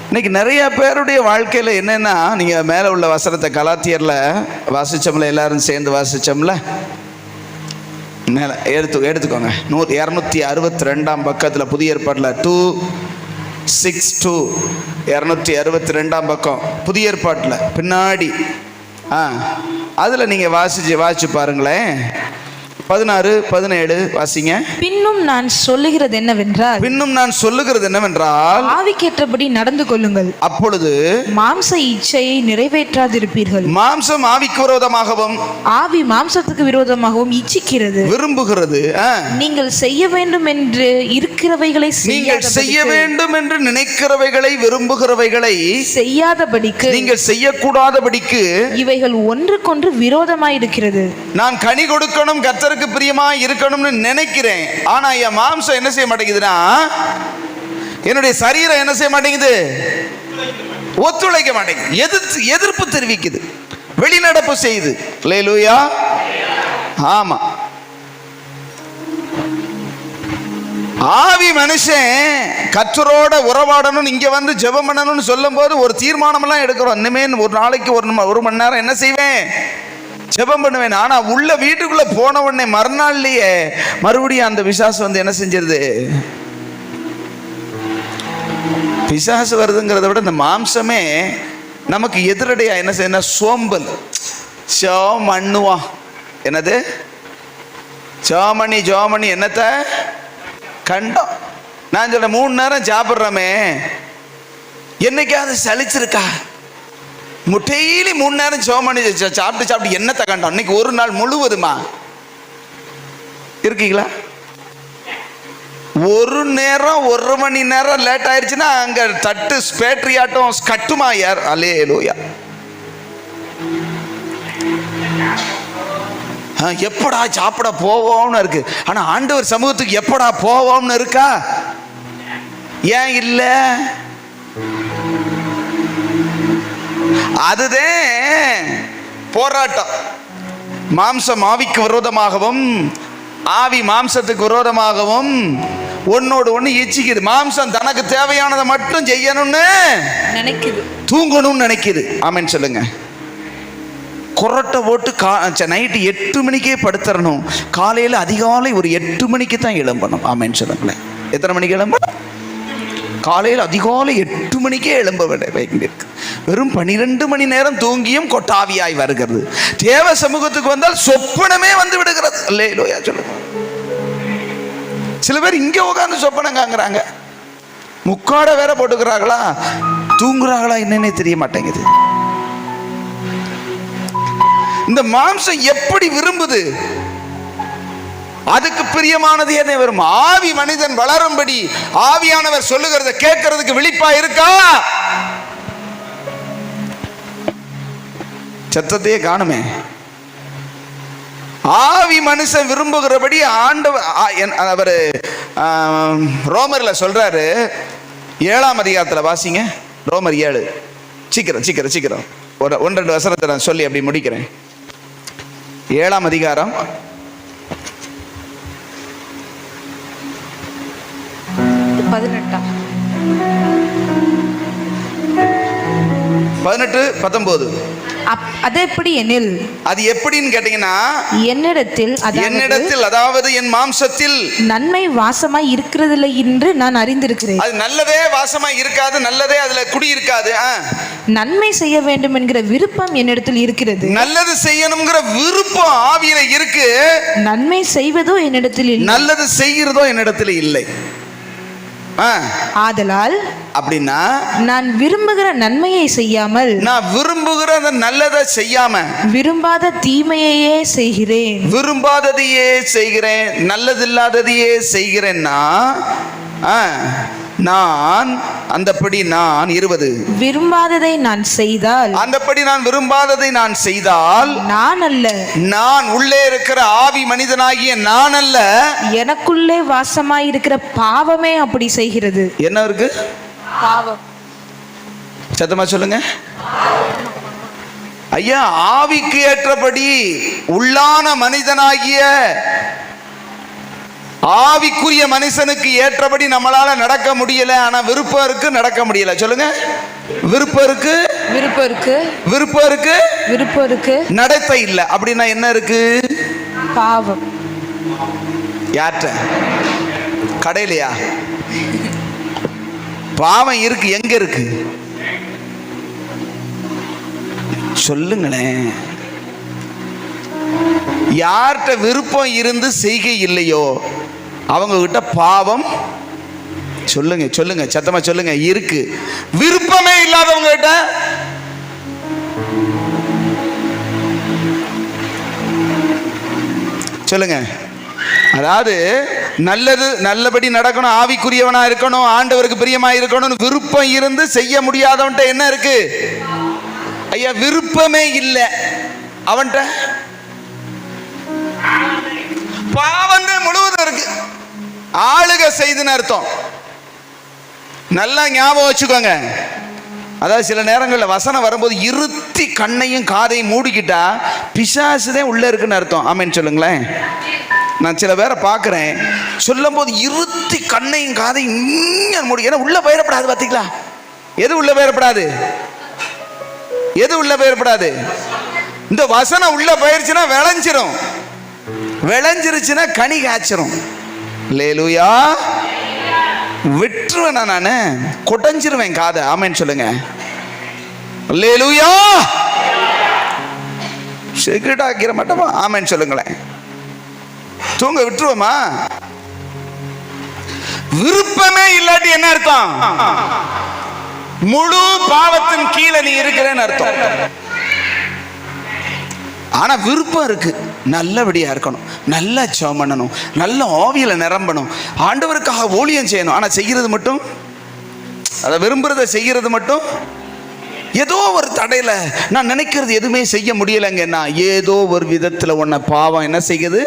இன்னைக்கு நிறைய பேருடைய வாழ்க்கையில் என்னன்னா, நீங்கள் மேலே உள்ள வசனத்தை கலாத்தியரில் வாசிச்சோம்ல, எல்லாரும் சேர்ந்து வாசிச்சோம்ல, மேலே எடுத்துக்கோங்க. 262 பக்கத்தில் புதிய ஏற்பாட்டில் 262 262 பக்கம் புதிய ஏற்பாட்டில் பின்னாடி அதில் நீங்கள் வாசிச்சு பாருங்களேன். 16, 17 வாசிங்க. பின்னும் நான் சொல்லுகிறது என்னவென்றால் ஆவிக்கேற்றபடி நடந்து கொள்ளுங்கள், அப்பொழுது மாம்ச இச்சையை நிறைவேற்றாதிருப்பீர்கள். மாம்சம் ஆவிக்கு விரோதமாகவும் ஆவி மாம்சத்துக்கு விரோதமாகவும் இச்சிக்கிறது, விரும்புகிறது. நீங்கள் செய்ய வேண்டும் என்று இருக்கிறவைகளை நீங்கள் செய்ய வேண்டும் என்று நினைக்கிறவைகளை விரும்புகிறவைகளை செய்யாதபடிக்கு, நீங்கள் செய்யக்கூடாதபடிக்கு இவைகள் ஒன்றுக்கொன்று விரோதமாயிருக்கிறது. நான் கனி கொடுக்கணும், கர்த்தருக்கு பிரியமா இருக்கணும்னு நினைக்கிறேன். ஆனா என் மாம்சம் என்ன செய்ய மாட்டேங்குதுன்னா, என்னுடைய சரீரம் என்ன செய்ய மாட்டேங்குது? ஒத்துழைக்க மாட்டேங்குது. எதிர்ப்பு தெரிவிக்குது, வெளிநடப்பு செய்யுது. அல்லேலூயா. ஆமா. ஆவி மனுஷன் கர்த்தரோட உறவாடணும், இங்க வந்து ஜெபம் பண்ணணும்னு சொல்லும் போது ஒரு தீர்மானம் எல்லாம் எடுக்கிறோம். இனிமே ஒரு நாளைக்கு ஒரு மணி நேரம் என்ன செய்வேன்? ஜெபம் பண்ணுவேன். ஆனா உள்ள வீட்டுக்குள்ள போன உடனே மறுநாள்லயே மறுபடியும் அந்த விசுவாசம் என்ன செஞ்சிருது? பிசாசு வருதுங்கிறத விட இந்த மாம்சமே நமக்கு எதிரடையா என்ன செய்ய, சோம்பல். சோமண்ணுவா என்னது, ஜோமணி என்னத்த கண்டம். நான் சொல்ல 3 நேரம் சாப்பிட்றோமே, என்னைக்காவது சலிச்சிருக்கா? டெய்லி 3 நேரம் சோமணி சாப்பிட்டு என்னத்த கண்டம்? இன்னைக்கு ஒரு நாள் முழுவதுமா இருக்கீங்களா? ஒரு நேரம் 1 மணி நேரம் லேட் ஆயிடுச்சுன்னா அங்க தட்டு பேட்டரி ஆட்டம் கட்டுமா யார்? அல்லேலூயா. எப்படா சாப்பிட போவோம்னு இருக்கு. ஆனா ஆண்டவர் சமூகத்துக்கு எப்படா போவோம்னு இருக்கா? ஏன் இல்ல? அதுதான் போராட்டம். மாம்சம் ஆவிக்கு விரோதமாகவும் ஆவி மாம்சத்துக்கு விரோதமாகவும் ஒன்னோடு ஒன்று எச்சிக்குது. மாம்சம் தனக்கு தேவையானதை மட்டும் செய்யணும்னு நினைக்குது, தூங்கணும்னு நினைக்குது. ஆமென் சொல்லுங்க. கொரட்டை போட்டு நைட்டு 8 மணிக்கே படுத்துறணும், காலையில் அதிகாலை ஒரு 8 மணிக்கு தான் எழும்பணும். ஆமென் சொல்லுங்களேன். எத்தனை மணிக்கு எழும்பணும்? காலையில் அதிகாலை 8 மணிக்கே எழும்ப வேண்டியிருக்கு. வெறும் 12 மணி நேரம் தூங்கியும் கொட்டாவியாய் வருகிறது. தேவ சமூகத்துக்கு வந்தால் சொப்பனமே வந்து விடுகிறது. அல்லேலூயா சொல்லுங்க. சில பேர் இங்கே உட்காந்து சொப்பனம் காங்குறாங்க, முக்காட வேற போட்டுக்கிறாங்களா, தூங்குறாங்களா என்னன்னே தெரிய மாட்டேங்குது. இந்த மாம்சம் எப்படி விரும்புது? அதுக்கு பிரியமானது என்ன வரும்? ஆவி மனிதன் வளரும்படி ஆவியானவர் சொல்லுகிறத கேட்கறதுக்கு விழிப்பா இருக்கா? சத்தத்தையே காணுமே. ஆவி மனுஷன் விரும்புகிறபடி ஆண்டவர் அவர் ரோமர்ல சொல்றாரு. 7ஆம் அதிகாரத்தில் வாசிங்க. ரோமர் 7. சீக்கிரம் ஒரு 1-2 வசனத்தை நான் சொல்லி அப்படி முடிக்கிறேன். 7ஆம் அதிகாரம் 18-19. அது எப்படி எனில், அது எப்படின்னு கேட்டீங்கன்னா, என்னிடத்தில் அதாவது என் மாம்சத்தில் நன்மை வாசமாய் இருக்கிறதில்லை என்று நான் அறிந்திருக்கிறேன். அது நல்லதே வாசமாய் இருக்காது, நல்லதே அதுல குடி இருக்காது. நன்மை செய்ய வேண்டும் என்கிற விருப்பம் என்னிடத்தில் இருக்கிறது. நல்லது செய்யணுங்கிற விருப்பம் ஆவியில இருக்கு. நன்மை செய்வதோ என்னிடத்தில் இல்லை, நல்லது செய்கிறதோ என்னிடத்தில் இல்லை. ஆதலால் அப்படின்னா நான் விரும்புகிற நன்மையை செய்யாமல், நான் விரும்புகிற நல்லதை செய்யாம விரும்பாத தீமையையே செய்கிறேன். விரும்பாததையே செய்கிறேன், நல்லதில்லாததையே செய்கிறேன்னா நான் அந்தப்படி நான் 20 விரும்பாததை நான் செய்தால், அந்தப்படி நான் விரும்பாததை நான் செய்தால் நான் அல்ல, நான் உள்ளே இருக்கிற ஆவி மனிதனாகிய நான் அல்ல, எனக்குள்ளே வாசமாய் இருக்கிற பாவமே அப்படி செய்கிறது. என்ன இருக்கு? பாவம். சத்தமா சொல்லுங்க ஐயா. ஆவிக்கு ஏற்றபடி உள்ளான மனிதனாகிய ஆவிக்குரிய மனுஷனுக்கு ஏற்றபடி நம்மளால நடக்க முடியல. ஆனா விருப்பம் இருக்கு, நடக்க முடியல. சொல்லுங்க. விருப்பம் இருக்கு, விருப்பம் இருக்கு, நடத்த இல்லை. அப்படின்னா என்ன இருக்கு? பாவம். யார்ட்ட? கடையிலையா? பாவம் இருக்கு. எங்க இருக்கு சொல்லுங்களேன். யார்கிட்ட விருப்பம் இருந்து செய்கை இல்லையோ அவங்க கிட்ட பாவம், சொல்லுங்க சத்தமா சொல்லுங்க, இருக்கு. விருப்பமே இல்லாதவங்க கிட்ட சொல்லுங்க. அதாவது நல்லபடி நடக்கணும், ஆவிக்குரியவனா இருக்கணும், ஆண்டவருக்கு பிரியமா இருக்கணும், விருப்பம் இருந்து செய்ய முடியாதவன்ட்ட என்ன இருக்கு? ஐயா விருப்பமே இல்லை அவன்கிட்ட பாவம் முழுவதும் இருக்கு. ஆளுக செய்துன்னு அர்த்தம். நல்லா ஞாபகம் வச்சுக்கோங்க. அதாவது சில நேரங்களில் வசனம் வரும்போது இருத்தி கண்ணையும் காதையும் மூடிக்கிட்டா பிசாசுதான் உள்ள இருக்குன்னு அர்த்தம். ஆமென் சொல்லுங்களேன். நான் சில பேரை பார்க்குறேன், சொல்லும் போது இருத்தி கண்ணையும் காதையும் மூடி, ஏன்னா உள்ள பயிரப்படாது. பார்த்தீங்களா? எது உள்ள பயிரப்படாது? இந்த வசனம் உள்ள பயிற்சினா விளைஞ்சிரும், விளைஞ்சிருச்சுன்னா கனி காய்ச்சிரும். அல்லேலூயா. விட்டுருவேனா நான், கொடைஞ்சிருவேன் காதை. ஆமென் சொல்லுங்க. அல்லேலூயா. செக்ரெட் ஆக்கிற மாட்டோமா? ஆமென் சொல்லுங்களேன். தூங்க விட்டுருவோமா? விருப்பமே இல்லாட்டி என்ன அர்த்தம்? முழு பாவத்தின் கீழே நீ இருக்கிறேன்னு அர்த்தம். ஆனா விருப்பம் இருக்கு, நல்லபடியா இருக்கணும், நல்லா ஜெபம் பண்ணணும், நல்ல ஆவியில நிரம்பணும், ஆண்டவருக்காக ஊழியம் செய்யணும். ஆனா செய்கிறது மட்டும், அதை விரும்புறத செய்கிறது மட்டும் ஏதோ ஒரு தடையில நான் நினைக்கிறது எதுவுமே செய்ய முடியலைங்கன்னா ஏதோ ஒரு விதத்துல உன்னை பாவம் என்ன செய்யுது?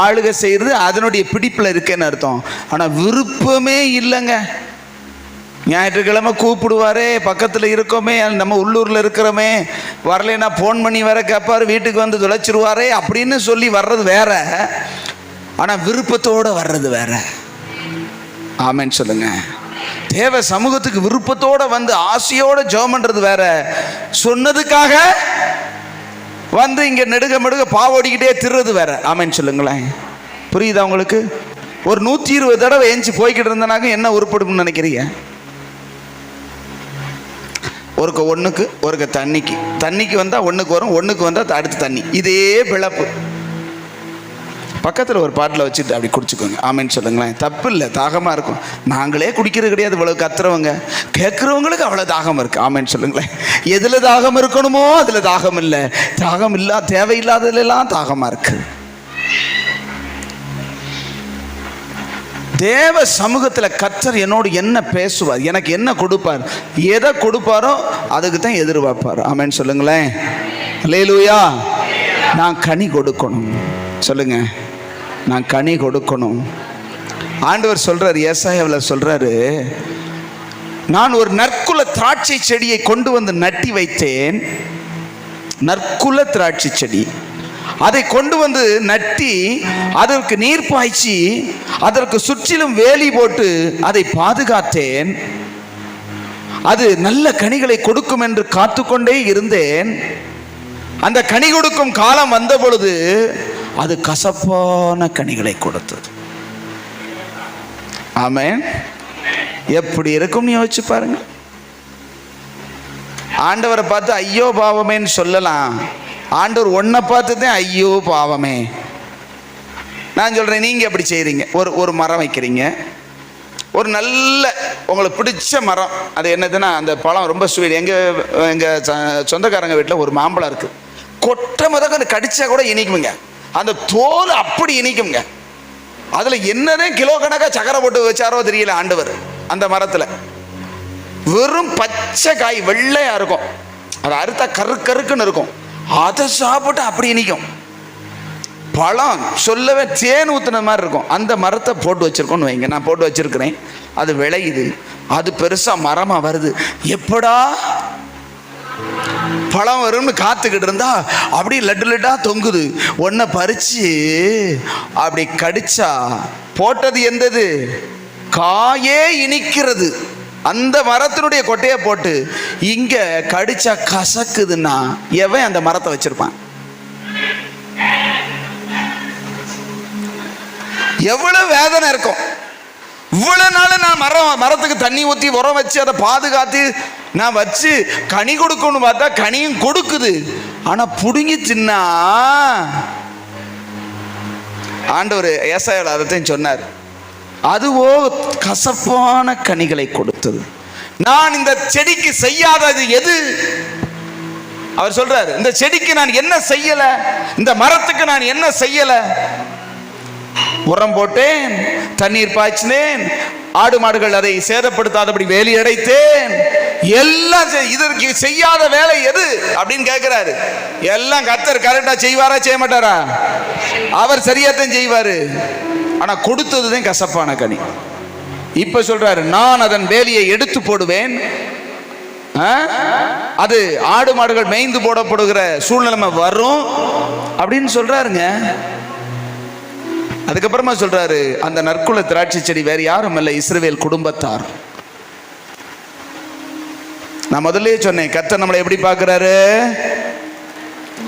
ஆளுகை செய்யறது. அதனுடைய பிடிப்புல இருக்கேன்னு அர்த்தம். ஆனா விருப்பமே இல்லைங்க. ஞாயிற்றுக்கிழமை கூப்பிடுவாரே, பக்கத்தில் இருக்கோமே, நம்ம உள்ளூரில் இருக்கிறோமே, வரலைன்னா ஃபோன் பண்ணி வர கேட்பாரு, வீட்டுக்கு வந்து தொலைச்சிருவாரே அப்படின்னு சொல்லி வர்றது வேற, ஆனால் விருப்பத்தோடு வர்றது வேற. ஆமென் சொல்லுங்க. தேவ சமூகத்துக்கு விருப்பத்தோடு வந்து ஆசையோடு ஜெபம் பண்ணுறது வேற, சொன்னதுக்காக வந்து இங்கே நெடுக மெடுக பாவோடிக்கிட்டே திருறது வேற. ஆமென் சொல்லுங்களேன். புரியுதா உங்களுக்கு? ஒரு 120 தடவை ஏஞ்சி போய்கிட்டு இருந்தனாக்க என்ன உருப்படும்னு நினைக்கிறீங்க? ஒருக்க ஒன்றுக்கு, ஒருக்க தண்ணிக்கு. தண்ணிக்கு வந்தால் ஒன்றுக்கு வரும், ஒன்றுக்கு வந்தால் அடுத்து தண்ணி. இதே பிழப்பு. பக்கத்தில் ஒரு பாட்டில் வச்சுட்டு அப்படி குடிச்சுக்கோங்க. ஆமென் சொல்லுங்களேன். தப்பு இல்லை, தாகமாக இருக்கும். நாங்களே குடிக்கிறது கிடையாது, இவ்வளோ கத்துறவங்க, கேட்குறவங்களுக்கு அவ்வளோ தாகம் இருக்குது. ஆமென் சொல்லுங்களேன். எதில் தாகம் இருக்கணுமோ அதில் தாகம் இல்லை, தாகம் இல்லா தேவையில்லாததுலாம் தாகமாக இருக்குது. தேவ சமூகத்தில் கர்த்தர் என்னோடு என்ன பேசுவார், எனக்கு என்ன கொடுப்பார், எதை கொடுப்பாரோ அதுக்கு தான் எதிர்பார்ப்பார். ஆமென் சொல்லுங்களேன். அல்லேலூயா. நான் கனி கொடுக்கணும். சொல்லுங்க, நான் கனி கொடுக்கணும். ஆண்டவர் சொல்றாரு, ஏசாயாவில் சொல்றாரு, நான் ஒரு நற்குல திராட்சை செடியை கொண்டு வந்து நட்டி வைத்தேன். நற்குல திராட்சை செடி, அதை கொண்டு வந்து நட்டி அதற்கு நீர் பாய்ச்சி அதற்கு சுற்றிலும் வேலி போட்டு அதை பாதுகாத்தேன். அது நல்ல கனிகளை கொடுக்கும் என்று காத்துக்கொண்டே இருந்தேன். அந்த கனி கொடுக்கும் காலம் வந்த பொழுது அது கசப்பான கனிகளை கொடுத்தது. ஆமென். எப்படி இருக்கும் யோசிச்சு பாருங்க. ஆண்டவரை பார்த்து ஐயோ பாவமேன்னு சொல்லலாம், ஆண்டவர் ஒன்றை பார்த்து தான் ஐயோ பாவமே. நான் சொல்கிறேன், நீங்கள் எப்படி செய்கிறீங்க? ஒரு மரம் வைக்கிறீங்க, ஒரு நல்ல உங்களுக்கு பிடிச்ச மரம். அது என்னதுன்னா அந்த பழம் ரொம்ப ஸ்வீட். எங்கள் சொந்தக்காரங்க வீட்டில் ஒரு மாம்பழம் இருக்குது. கொட்டை முதக்க அந்த கடிச்சா கூட இனிக்குங்க, அந்த தோல் அப்படி இனிக்குங்க. அதில் என்னதான் கிலோ கணக்காக சக்கரை போட்டு வச்சாரோ தெரியல ஆண்டவர். அந்த மரத்தில் வெறும் பச்சை காய் வெள்ளையாக இருக்கும், அது அறுத்தா கருக்குன்னு இருக்கும். அதை சாப்பிட்டு அப்படி இனிக்கும். பழம் சொல்லவே தேன் ஊற்றுன மாதிரி இருக்கும். அந்த மரத்தை போட்டு வச்சிருக்கோன்னு வைங்க, நான் போட்டு வச்சிருக்கிறேன். அது விளையுது, அது பெருசாக மரமாக வருது. எப்படா பழம் வரும்னு காத்துக்கிட்டு இருந்தா அப்படி லட்டா தொங்குது. ஒன்றை பறிச்சு அப்படி கடிச்சா போட்டது எந்தது? காயே இனிக்கிறது. அந்த மரத்தினுடைய கொட்டையை போட்டு இங்க கடிச்சா கசக்குதுன்னா எவன் அந்த மரத்தை வச்சிருப்பான்? எவ்வளவு வேதனை இருக்கும். இவ்வளவு நாள் நான் மரத்துக்கு தண்ணி ஊற்றி உரம் வச்சு அதை பாதுகாத்து நான் வச்சு கனி கொடுக்கணும்னு பார்த்தா கனியும் கொடுக்குது. ஆனா புடுங்கி தின்னா ஆண்டவர் ஏசாயாவில் அதைத்தான் சொன்னார், அதுவோ கசப்பான கனிகளை கொடுத்தது. நான் இந்த செடிக்கு செய்யாதது எது? அவர் சொல்றாரு, இந்த செடிக்கு நான் என்ன செய்யல, இந்த மரத்துக்கு நான் என்ன செய்யல? உரம் போட்டேன், தண்ணீர் பாய்ச்சினேன், ஆடு மாடுகள் அதை சேதப்படுத்தாதபடி வேலி அடைத்தேன். எல்லாம் இதற்கு செய்யாத வேலை எது அப்படின்னு கேட்கிறாரு. எல்லாம் கர்த்தர் கரெக்டா செய்வாரா செய்ய மாட்டாரா? அவர் சரியாத்தான் செய்வாரு. ஆனா கொடுத்ததுதான் கசப்பான கனி. இப்ப சொல்றாரு, நான் அதன் வேலியை எடுத்து போடுவேன். அது ஆடு மாடுகள் மேய்ந்து போடப்படுகிற சூழ்நிலைமை வரும் அப்படின்னு சொல்றாருங்க. அதுக்கப்புறமா சொல்றாரு, அந்த நற்குல திராட்சை செடி வேற யாரும் இல்ல, இஸ்ரவேல் குடும்பத்தார். நான் முதல்ல சொன்னேன், கர்த்தர் நம்மளை எப்படி பார்க்கிறாரு?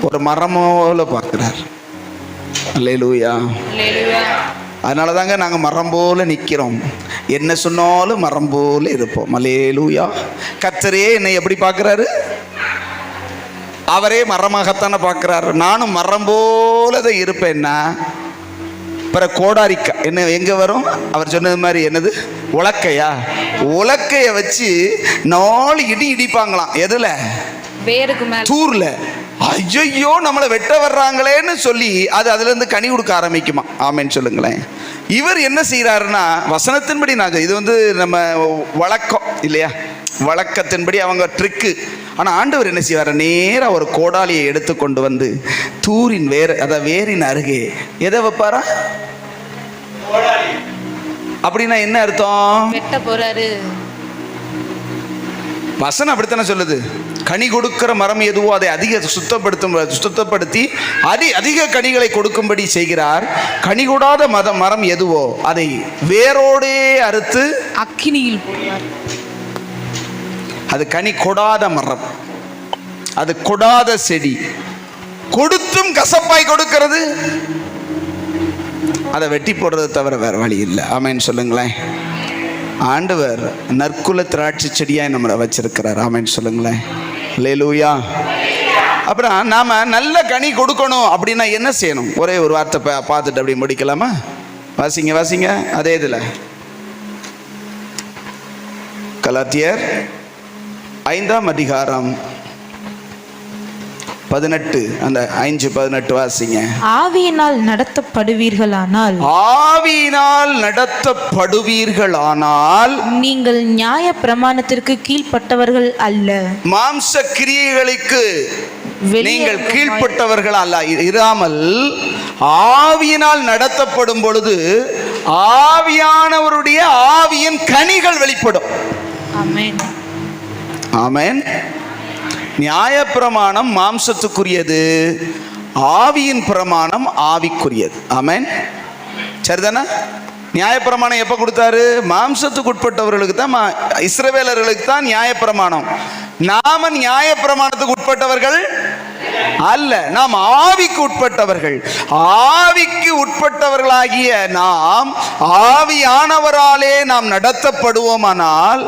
ஒரு மரமோல பார்க்கிறார். அல்லேலூயா. அதனால தாங்க நாங்கள் மரம் போல நிற்கிறோம். என்ன சொன்னாலும் மரம் போல இருப்போம். அல்லேலூயா. கர்த்தரே என்னை எப்படி பார்க்குறாரு? அவரே மரமாகத்தானே பார்க்குறாரு. நானும் மரம் போல தான் இருப்பேன்னா பிற கோடாரிக்கா என்ன எங்கே வரும்? அவர் சொன்னது மாதிரி என்னது, உலக்கையா? உலக்கையை வச்சு 4 இடி இடிப்பாங்களாம். எதில்? வேருக்கு மேல, தூர்ல. ஐயோ நம்மளை வெட்ட வர்றாங்களேன்னு சொல்லி அதுலேருந்து கனி கொடுக்க ஆரம்பிக்குமா. ஆமேன்னு சொல்லுங்களேன். இவர் என்ன செய்கிறாருன்னா வசனத்தின்படி நாங்கள் இது நம்ம வழக்கம் இல்லையா, வழக்கத்தின்படி அவங்க ட்ரிக்கு. ஆனால் ஆண்டவர் என்ன செய்வார்? நேராக ஒரு கோடாலியை எடுத்து கொண்டு வந்து தூரின் வேரின் அருகே எதை வைப்பாரா? அப்படின்னா என்ன அர்த்தம்? வெட்ட போறாரு. வசனம் அப்படித்தானே சொல்லுது. கனி கொடுக்கிற மரம் எதுவோ அதை அதிக சுத்தப்படுத்தி அதிக கனிகளை கொடுக்கும்படி செய்கிறார். கனி கொடாத மரம் எதுவோ அதை வேரோடே அறுத்து அக்கினியில் போடுவார். அது கனி கொடாத மரம், அது கொடாத செடி, கொடுத்தும் கசப்பாய் கொடுக்கிறது. அதை வெட்டி போடுறது தவிர வேற வழி இல்லை. ஆமேன்னு சொல்லுங்களேன். ஆண்டவர் நற்குல திராட்சை செடியாய் நம்மளை வச்சிருக்கிறார். ஆமேன்னு சொல்லுங்களேன். அல்லேலூயா. அப்புறம் நாம நல்ல கனி கொடுக்கணும் அப்படின்னா என்ன செய்யணும்? ஒரே ஒரு வார்த்தை பார்த்துட்டு அப்படி முடிக்கலாமா? வாசிங்க அதே இதில் கலாத்தியர் 5ஆம் அதிகாரம் 18 அந்த 5:18 வாசிங்க. ஆவியினால் நடத்தப்படுவீர்களானால் நீங்கள் நியாய பிரமாணத்திற்கு கீழ்ப்பட்டவர்கள் அல்ல. மாம்ச கிரியைகளுக்கு நீங்கள் கீழ்ப்பட்டவர்கள் அல்ல இராமல் ஆவியினால் நடத்தப்படும் பொழுது ஆவியானவருடைய ஆவியின் கனிகள் வெளிப்படும். ஆமென். ஆமென். நியாயப்பிரமாணம் மாம்சத்துக்குரியது, ஆவியின் பிரமாணம் ஆவிக்குரியது. ஆமென். சரிதானே? நியாயப்பிரமாணம் எப்போ கொடுத்தாரு? மாம்சத்துக்கு உட்பட்டவர்களுக்கு தான், இஸ்ரவேலர்களுக்கு தான் நியாயப்பிரமாணம். நாம நியாயப்பிரமாணத்துக்கு உட்பட்டவர்கள் அல்ல, நாம் ஆவிக்கு உட்பட்டவர்கள். ஆவிக்கு உட்பட்டவர்களாகிய நாம் ஆவியானவராலே நாம் நடத்தப்படுவோமானால்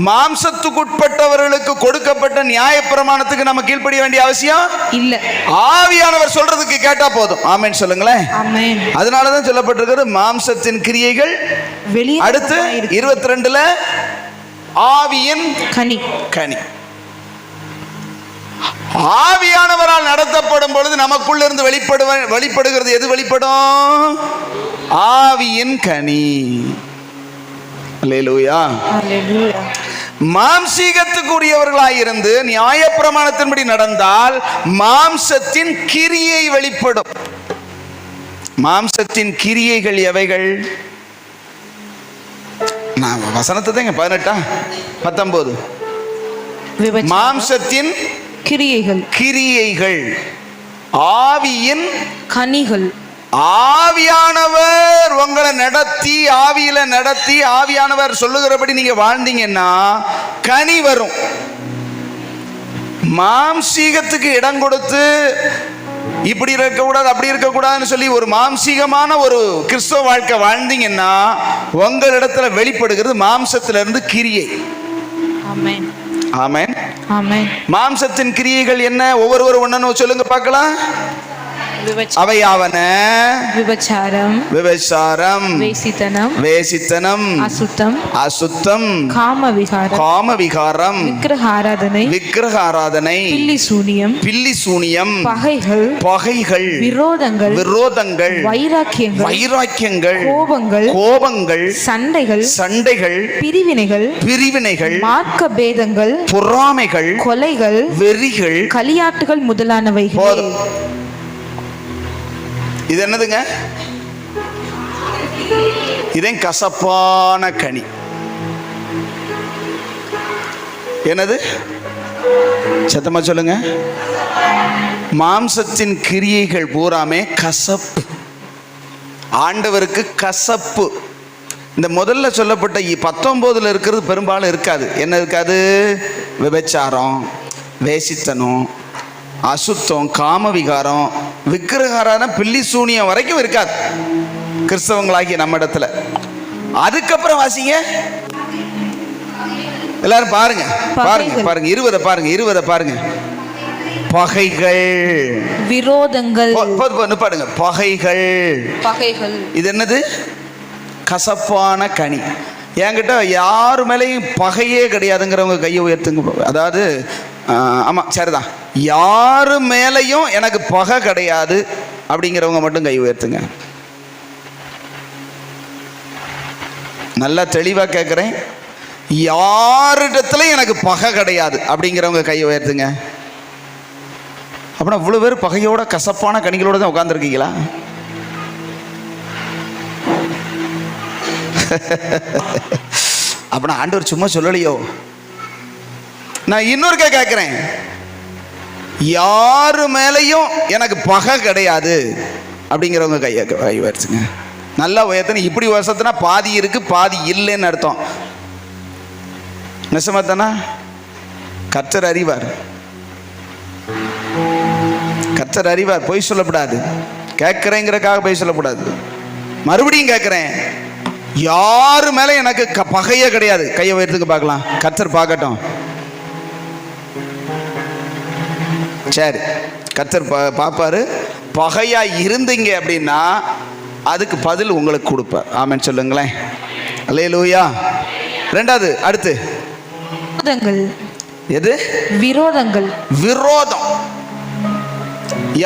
மாம்சத்துக்கு உட்பட்டவர்களுக்கு கொடுக்கப்பட்ட நியாயப்பிரமாணத்துக்கு நம்ம கீழ்ப்படிய வேண்டிய அவசியம் இல்லை. ஆவியானவர் சொல்றதுக்கு கேட்டா போதும். ஆமென் சொல்லுங்களேன். அதனாலதான் சொல்லப்பட்டிருக்கிறது மாம்சத்தின் கிரியைகள். அடுத்து 22ல ஆவியின் கனி. ஆவியானவரால் நடத்தப்படும் பொழுது நமக்குள்ள இருந்து வெளிப்படுகிறது. எது வெளிப்படும்? ஆவியின் கனி. அல்லேலூயா. மாம்சீகத்துக்குரியவர்களாயிருந்து நியாயப்பிரமாணத்தின்படி நடந்தால் மாம்சத்தின் கிரியை வெளிப்படும். மாம்சத்தின் கிரியைகள் எவைகள்? நான் வசனத்தை தான் 18-19. மாம்சத்தின் கிரியைகள், ஆவியின் கனிகள். ஆவியானவர் உங்களை நடத்தி, ஆவியில நடத்தி, ஆவியானவர் சொல்லுகிறபடி நீங்க வாழ்ந்தீங்கன்னா கனி வரும். மாம்சீகத்துக்கு இடம் கொடுத்து இப்படி இருக்கக்கூடாது அப்படி இருக்கக்கூடாதுன்னு சொல்லி ஒரு மாம்சீகமான ஒரு கிறிஸ்தவ வாழ்க்கை வாழ்ந்தீங்கன்னா உங்களிடத்துல வெளிப்படுகிறது மாம்சத்திலிருந்து கிரியை. ஆமென். ஆமென். ஆமென். மாம்சத்தின் கிரியைகள் என்ன? ஒவ்வொருவரும் ஒண்ணு சொல்லுங்க பார்க்கலாம். அவையாவன விபச்சாரம், வேசித்தனம், அசுத்தம், காமவிகாரம், விக்கிரகாராதனை, பில்லி சூனியம், பகைகள், விரோதங்கள், வைராக்கியங்கள், கோபங்கள், சண்டைகள், பிரிவினைகள், மார்க்க பேதங்கள், பொறாமைகள், கொலைகள், வெறிகள், களியாட்டுகள் முதலானவைகள். இது என்னதுங்க? இதன் கசப்பான கனி. என்னது? சத்தமா சொல்லுங்க. மாம்சத்தின் கிரியைகள் பூராமே கசப்பு. ஆண்டவருக்கு கசப்பு. இந்த முதல்ல சொல்லப்பட்ட 19ல் இருக்கிறது பெரும்பாலும் இருக்காது. என்ன இருக்காது? விபச்சாரம், வேசித்தனம், அசுத்தம், காமவிகாரம், விக்கிரகாரான பில்லி சூனியம் வரைக்கும் இருக்காது கிறிஸ்தவங்களாகிய நம்ம இடத்துல. அதுக்கப்புறம் வாசிங்க எல்லாரும் பாருங்க பாருங்க பாருங்க 20 பாருங்க 20 பாருங்க. பகைகள், விரோதங்கள், பாருங்க பகைகள். பகைகள் இது என்னது? கசப்பான கனி. என்கிட்ட யாரு மேலேயும் பகையே கிடையாதுங்கிறவங்க கையை உயர்த்துங்க. அதாவது ஆமா சரிதான், யாரு மேலேயும் எனக்கு பகை கிடையாது அப்படிங்கிறவங்க மட்டும் கை உயர்த்துங்க. நல்லா தெளிவா கேட்குறேன், யாரிடத்துலையும் எனக்கு பகை கிடையாது அப்படிங்கிறவங்க கையை உயர்த்துங்க. அப்படின்னா இவ்வளவு பேர் பகையோட கசப்பான கனிகளோட தான் உட்கார்ந்துருக்கீங்களா? அப்படின்னா ஆண்டவர் சும்மா சொல்லலையோ? நான் இன்னொருக்கா கேட்கிறேன், யாரு மேலையும் எனக்கு பகை கிடையாது அப்படிங்கிறவங்க கை உயர்த்துங்க. நல்லா உயர்த்தணும். இப்படி வருஷத்துனா பாதி இருக்கு பாதி இல்லைன்னு அர்த்தம். நெசமாத்தானா? கர்த்தர் அறிவார், கர்த்தர் அறிவார். பொய் சொல்லக்கூடாது. கேட்கிறேங்கிறக்காக பொய் சொல்லக்கூடாது. மறுபடியும் கேட்கிறேன், யாரு மேல எனக்கு பகையே கிடையாது கையை உயர்த்துக்கு பார்க்கலாம். கர்த்தர் பார்க்கட்டும். சரி, கர்த்தர் பார்ப்பாரு. பகையா இருந்தீங்க அப்படின்னா அதுக்கு பதில் உங்களுக்கு கொடுப்பார். ஆமென் சொல்லுங்களேன். அல்லேலூயா. ரெண்டாவது அடுத்து விரோதங்கள். எது? விரோதங்கள். விரோதம்.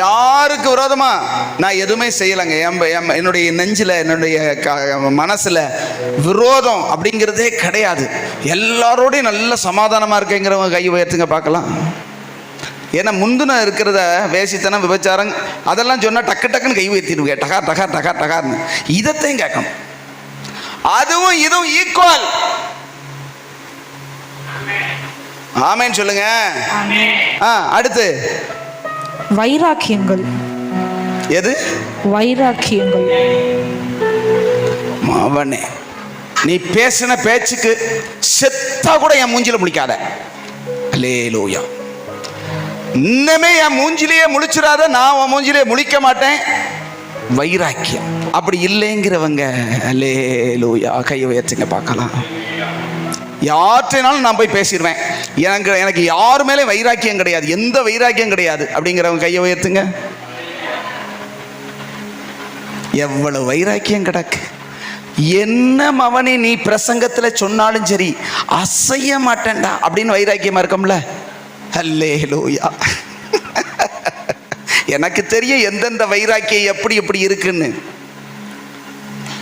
யாருக்கு விரோதமா? நான் எதுவுமே செய்யலைங்க. என்னுடைய நெஞ்சில் என்னுடைய மனசுல விரோதம் அப்படிங்கிறதே கிடையாது. எல்லாரோடையும் நல்ல சமாதானமா இருக்கேங்கிறவங்க கை உயர்த்துங்க பார்க்கலாம். ஏன்னா முந்தின இருக்கிறத வேசித்தனம் விபச்சாரம் அதெல்லாம் சொன்னா டக்கு டக்குன்னு கை உயர்த்திடுங்க. டகார் டகார் டகார் டகார்னு. இதத்தையும் கேட்கணும். அதுவும் இதுவும் ஈக்குவல். ஆமென் சொல்லுங்க. அடுத்து வைராக்கியங்கள். எது? வைராக்கியங்கள். அவனே நீ பேசின பேச்சுக்கு செத்தா கூட என் மூஞ்சில முழிக்காத. அல்லேலூயா. இன்னமே என் மூஞ்சிலேயே முழிச்சிடாத, நான் உன் மூஞ்சிலே முழிக்க மாட்டேன். வைராக்கியம். அப்படி இல்லைங்கிறவங்க அல்லேலூயா கை உயர்த்துங்க பார்க்கலாம். யார்கிட்டனாலும் நான் போய் பேசிடுவேன், எனக்கு யாரு மேலே வைராக்கியம் கிடையாது, எந்த வைராக்கியம் கிடையாது அப்படிங்கிறவங்க கையை உயர்த்துங்க. எவ்வளவு வைராக்கியம் கிடக்கு. என்ன மவனே நீ பிரசங்கத்துல சொன்னாலும் சரி அசைய மாட்டேன்டா அப்படின்னு வைராக்கியமா இருக்கோம்ல. அல்லேலூயா. எனக்கு தெரியும் எந்தெந்த வைராக்கியம் எப்படி எப்படி இருக்குன்னு.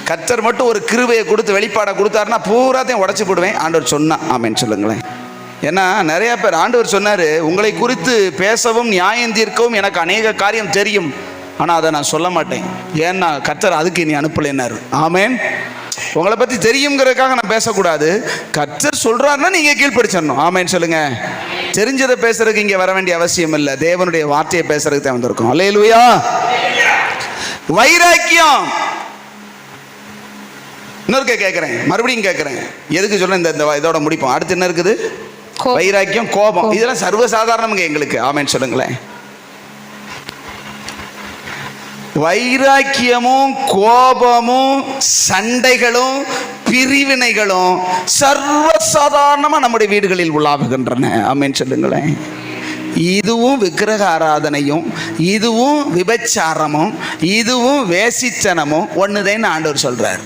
கர்த்தர் மட்டும் ஒரு கிருபையை கொடுத்து வெளிப்பாடை கொடுத்தாருன்னா பூராத்தையும் உடச்சி போடுவேன். ஆண்டவர் சொன்னா. ஆமென் சொல்லுங்களேன். ஏன்னா நிறைய பேர் ஆண்டவர் சொன்னாரு, உங்களை குறித்து பேசவும் நியாயம் தீர்க்கவும் எனக்கு அநேக காரியம் தெரியும், ஆனால் அதை நான் சொல்ல மாட்டேன். ஏன்னா கர்த்தர் அதுக்கு நீ அனுப்பலைன்னாரு. ஆமென். உங்களை பற்றி தெரியுங்கிறதுக்காக நான் பேசக்கூடாது. கர்த்தர் சொல்றாருன்னா நீங்க கீழ்ப்படிச்சிடணும். ஆமென் சொல்லுங்க. தெரிஞ்சதை பேசுறதுக்கு இங்கே வர வேண்டிய அவசியம் இல்லை, தேவனுடைய வார்த்தையை பேசுறதுக்கு தான் வந்திருக்கும். அல்லேலூயா. வைராக்கியம். இன்னொருக்க கேட்குறேன், மறுபடியும் கேட்குறேன். எதுக்கு சொல்ல இந்த இதோட முடிப்போம். அடுத்து என்ன இருக்குது? வைராக்கியம், கோபம். இதெல்லாம் சர்வசாதாரணங்க எங்களுக்கு. ஆமென் சொல்லுங்களேன். வைராக்கியமும் கோபமும் சண்டைகளும் பிரிவினைகளும் சர்வசாதாரணமாக நம்முடைய வீடுகளில் உலாவுகின்றன. ஆமென் சொல்லுங்களேன். இதுவும் விக்கிரக ஆராதனையும் இதுவும் விபச்சாரமும் இதுவும் வேசித்தனமும் ஒண்ணுதேன்னு ஆண்டவர் சொல்றார்.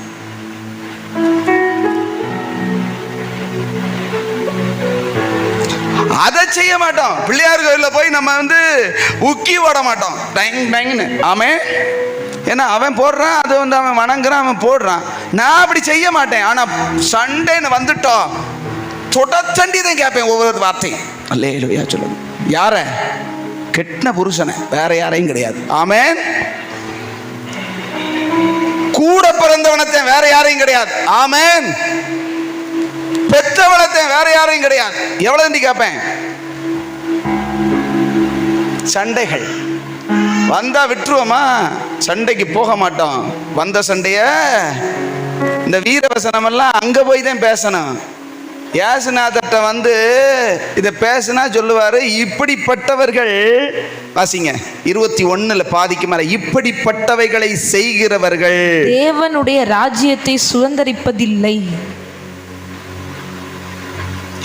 அதை செய்ய மாட்டோம். பிள்ளையார் கோயிலில் போய் நம்ம உக்கி ஓட மாட்டோம் டைங் டைங்னு. ஆமென். ஏன்னா அவன் போடுறான், அது அவன் வணங்குறான், அவன் போடுறான். நான் அப்படி செய்ய மாட்டேன். ஆனால் சண்டைன்னு வந்துட்டோம் தொடச்சண்டி தான் கேட்பேன் ஒவ்வொரு வார்த்தையும். அல்லேலூயா சொல்லுங்க. யார? கெட்டின புருஷனை, வேற யாரையும் கிடையாது. ஆமென். கூட பிறந்தவனத்தை வேற யாரையும் கிடையாது. ஆமென். பெற்றவளத்தை வேற யாரையும் கிடையாது. எவ்வளவு கேட்பேன். சண்டைகள் வந்தா விட்டுருவோமா? சண்டைக்கு போக மாட்டோம். வந்த சண்டைய இந்த வீரவசனம் எல்லாம் அங்க போய் தான் பேசணும். ஏசுநாதர்கிட்ட வந்து இதை பேசுனா சொல்லுவாரு, இப்படிப்பட்டவர்கள் வாசிங்க 21 பாதிக்கு மேல, இப்படிப்பட்டவைகளை செய்கிறவர்கள் தேவனுடைய ராஜ்யத்தை சுதந்தரிப்பதில்லை.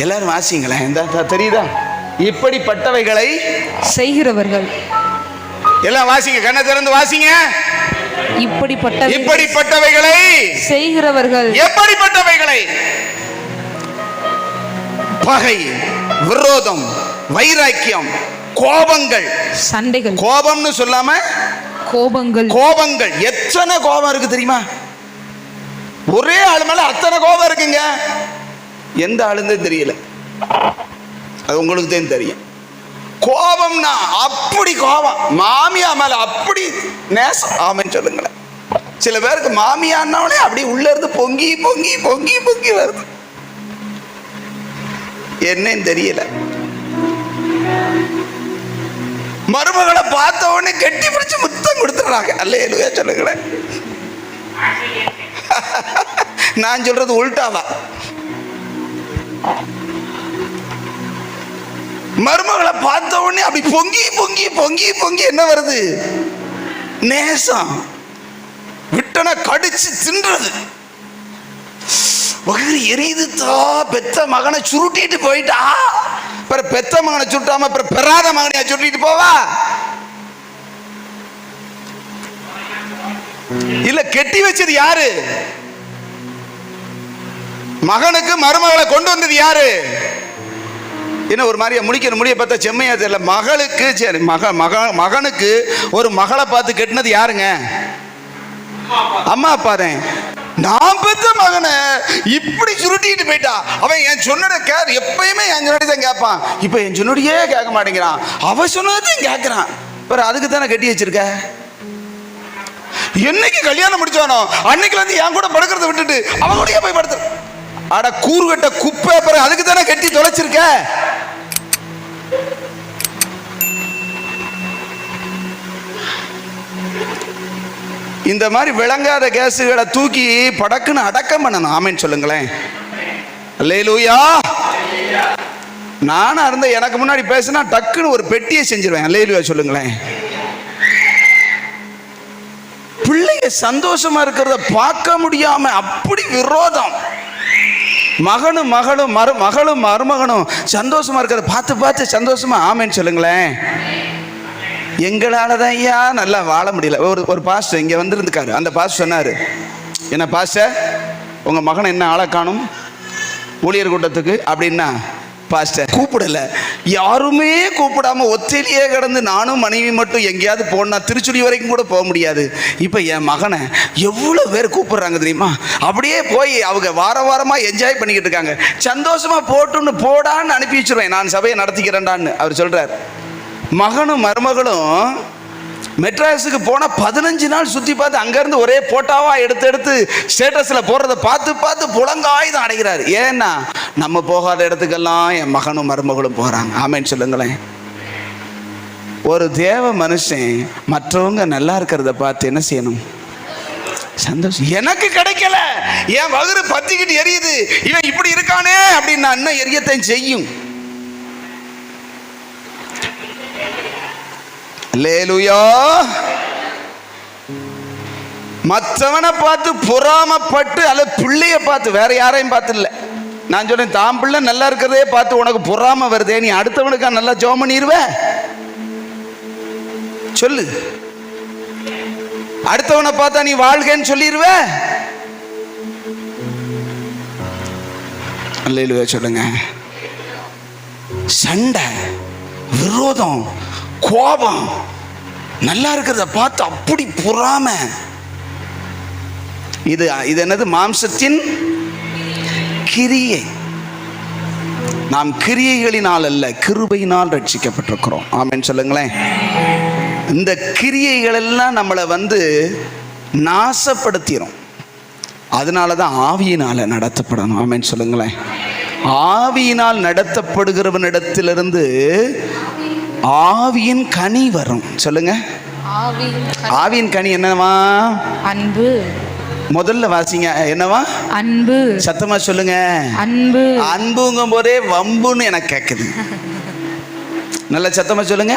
எல்லாரும் வாசிங்களேன், இந்த தெரியுதா? இப்படிப்பட்டவைகளை செய்கிறவர்கள் எல்லாம் வாசிங்க, கண்ணை திறந்து வாசிங்க. இப்படிப்பட்டவைகளை செய்கிறவர்கள். எப்படிப்பட்டவைகளை? பகை, விரோதம், வைராக்கியம், கோபங்கள், சண்டைகள். கோபம்னு சொல்லாம கோபங்கள். எத்தனை கோபம் இருக்கு தெரியுமா? ஒரே ஆளு மேல அத்தனை கோபம் இருக்குங்க. எந்த ஆளுன்னு தெரியல, அது உங்களுக்கு தான் தெரியும். கோபம்னா அப்படி கோபம், மாமியா மேல அப்படி நேசம். ஆமென் சொல்லுங்களேன். சில பேருக்கு மாமியானவனே அப்படி உள்ள இருந்து பொங்கி பொங்கி பொங்கி பொங்கி வருது, என்னன்னு தெரியல. மருமகளை பார்த்த உடனே கெட்டி பிடிச்சு முத்தம் கொடுத்துறாங்க. அல்லேலூயா சொல்லுங்களேன். நான் சொல்றது உல்டாவா? மருமகளை பார்த்த உடனே அப்படி பொங்கி பொங்கி பொங்கி பொங்கி என்ன வருது? நேசம். விட்டன கடிச்சு தின்றது, வயிறு எரியுது. பெத்த மகனை சுருட்டிட்டு போயிட்டா, பெத்த மகனை சுட்டாம பெறாத மகனையா சுருட்டிட்டு போவா? இல்ல கெட்டி வச்சது யாரு? மகனுக்கு மருமகளை கொண்டு வந்தது யாரு? என்ன ஒரு மாதிரியா முடிய பார்த்தா செம்மையா தெரியல. மகளுக்கு சரி, மகனுக்கு ஒரு மகளை பார்த்து கெட்டினது யாருங்க? அம்மா அப்பா தான். நான் பெற்ற மகனை இப்படி சுருட்டிட்டு போயிட்டா. அவன் என் சொன்னதை எப்பயுமே என் சொன்னடி தான் கேட்பான். இப்ப என் சொன்னடியே கேட்க மாட்டேங்கிறான், அவ சொன்னதையும் கேட்கிறான். அதுக்கு தானே கட்டி வச்சிருக்க. என்னைக்கு கல்யாணம் முடிச்சானோ அன்னைக்கு வந்து என் கூட படுக்கிறத விட்டுட்டு அவன் கூட போய் படுத்து. அட கூறுகட்ட குப்பை, அதுக்கு தானே கட்டி தொலைச்சிருக்க. இந்த மாதிரி விளங்காத கேஸுகளை தூக்கி படக்குன்னு அடக்கம் பண்ணணும். ஆமென் சொல்லுங்களேன். அல்லேலூயா. நானா இருந்த எனக்கு முன்னாடி பேசினா டக்குன்னு ஒரு பெட்டியை செஞ்சிருவேன். அல்லேலூயா சொல்லுங்களேன். பிள்ளைங்க சந்தோஷமா இருக்கிறத பார்க்க முடியாம அப்படி விரோதம். மகனும் மருமகனும் சந்தோஷமா இருக்கிறத பார்த்து பார்த்து சந்தோஷமா ஆமென் சொல்லுங்களேன். எங்களால தான் ஐயா நல்லா வாழ முடியல. ஒரு பாஸ்டர் இங்கே வந்துருந்துக்காரு. அந்த பாஸ்டர் சொன்னார், என்ன பாஸ்டர் உங்க மகனை என்ன ஆளை காணும் ஊழியர் கூட்டத்துக்கு அப்படின்னா, பாஸ்டர் கூப்பிடல, யாருமே கூப்பிடாம ஒத்தையிலேயே கிடந்து நானும் மனைவி மட்டும் எங்கேயாவது போனா திருச்சுடி வரைக்கும் கூட போக முடியாது. இப்போ என் மகனை எவ்வளோ பேர் கூப்பிடுறாங்க தெரியுமா? அப்படியே போய் அவங்க வாரமாக என்ஜாய் பண்ணிக்கிட்டு இருக்காங்க. சந்தோஷமா போட்டுன்னு போடான்னு அனுப்பி வச்சிருவேன், நான் சபையை நடத்திக்கிறேன்டான்னு அவர் சொல்றார். மகனும் மருமகளும் மெட்ராஸுக்கு போனால் 15 நாள் சுற்றி பார்த்து அங்கேருந்து ஒரே போட்டாவாக எடுத்து ஸ்டேட்டஸில் போடுறத பார்த்து புலங்காயுதம் அடைகிறார். ஏன்னா நம்ம போகாத இடத்துக்கெல்லாம் என் மகனும் மருமகளும் போகிறாங்க. ஆமென் சொல்லுங்களேன். ஒரு தேவ மனுஷன் மற்றவங்க நல்லா இருக்கிறத பார்த்து என்ன செய்யணும்? சந்தோஷம். எனக்கு கிடைக்கல, என் வயிறு பத்திக்கிட்டு எரியுது, இவன் இப்படி இருக்கானே அப்படின்னு நான் இன்னும் எரியத்தான் செய்யும். அல்லேலூயா. மற்றவனை பார்த்து பொறாமப்பட்டு அல்ல பிள்ளைய பார்த்து, வேற யாரையும் பார்த்து இல்லை. நான் சொன்னேன், தான் பிள்ளை நல்லா இருக்கிறதே பார்த்து உனக்கு பொறாம வருதே, நீ அடுத்தவனுக்கா நல்லா ஜெபம் பண்ணிடுவ? சொல்லு. அடுத்தவனை பார்த்தா நீ வாழ்கன்னு சொல்லிடுவ? அல்லேலூயா சொல்லுங்க. சண்டை, விரோதம், கோபம், நல்லா இருக்கிறத பார்த்து அப்படி பொறாம. இது என்னது? மாம்சத்தின் கிரியை. நாம் கிரியைகளினால் அல்ல கிருபையினால் ரட்சிக்கப்பட்டிருக்கிறோம். ஆமென் சொல்லுங்களேன். இந்த கிரியைகள் எல்லாம் நம்மளை நாசப்படுத்திடும். அதனால தான் ஆவியினால நடத்தப்படணும். ஆமென் சொல்லுங்களேன். ஆவியினால் நடத்தப்படுகிறவனிடத்திலிருந்து ஆவியின் கனி வரும். சொல்லுங்க. ஆவியின் கனி என்னவா? அன்பு, முதல்ல வாசிங்க. என்னவா? அன்பு. சத்தமா சொல்லுங்க. அன்பு. அன்புங்கும் போதே வம்புன்னு எனக்கு கேட்குது. நல்ல சத்தமா சொல்லுங்க.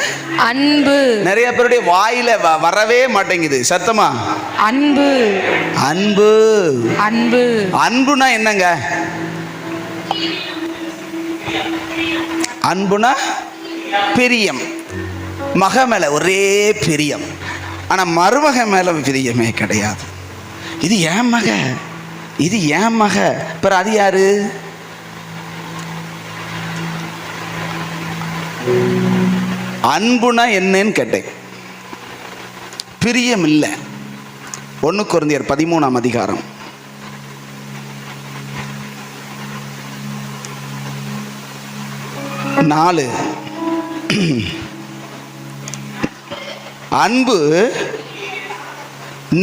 அன்பு. நிறைய பேருடைய வாயில வரவே மாட்டேங்குது. சத்தமா அன்பு. அன்பு. அன்பு. அன்புனா என்னங்க? அன்புனா பிரியம். மக மேல ஒரே பிரியம், ஆனா மருமக மேல பிரியமே கிடையாது. இது ஏன் மக, இது ஏன் மக, பிற அது யாரு? அன்புனா என்னன்னு கேட்டேன். பிரியம் இல்லை. 1 கொரிந்தியர் 13ஆம் அதிகாரம் 4. அன்பு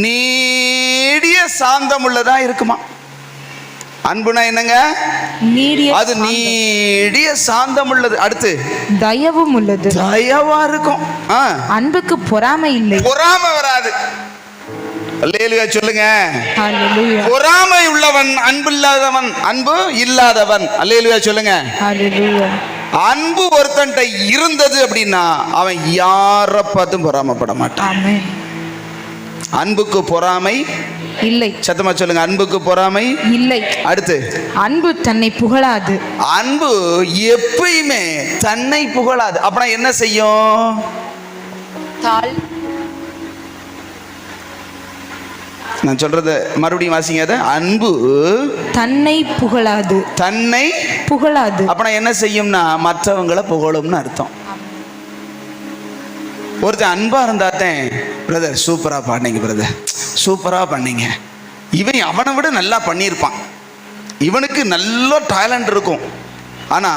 நீடிய சாந்தம் உள்ளதா இருக்குமா? அன்புனா என்னங்க? அது நீடிய சாந்தம் உள்ளது. அடுத்து தயவும் உள்ளது. தயவா இருக்கும். அன்புக்கு பொறாமை இல்லை. பொறாமை வராது. அல்லேலூயா சொல்லுங்க. ஹல்லேலூயா. பொறாமை உள்ளவன் அன்பு இல்லாதவன், அன்பு இல்லாதவன். அல்லேலூயா சொல்லுங்க. ஹல்லேலூயா. அன்பு ஒருத்தன்ட்ட இருந்தது அப்படின்னா அவன் யாரை பார்த்தும் பொறாமப்பட மாட்டான். ஆமென். அன்புக்கு பொறாமை இல்லை. சத்தமா சொல்லுங்க. அன்புக்கு பொறாமை இல்லை. அடுத்து அன்பு தன்னை புகழாது. அன்பு எப்பயுமே தன்னை புகழாது. அப்படின்னா என்ன செய்யும்? நான் சொல்றது மறுபடியும் வாசிங்க. அதை அன்பு தன்னை புகழாது. தன்னை புகழாது. அப்படின்னா என்ன செய்யும்னா மற்றவங்களை புகழும்னு அர்த்தம். ஒருத்தன் அன்பா இருந்தாத்தேன், பிரதர் சூப்பரா பாடினீங்க, பிரதர் சூப்பரா பண்ணீங்க, இவன் அவனை விட நல்லா பண்ணியிருப்பான், இவனுக்கு நல்ல டேலண்ட் இருக்கும். ஆனா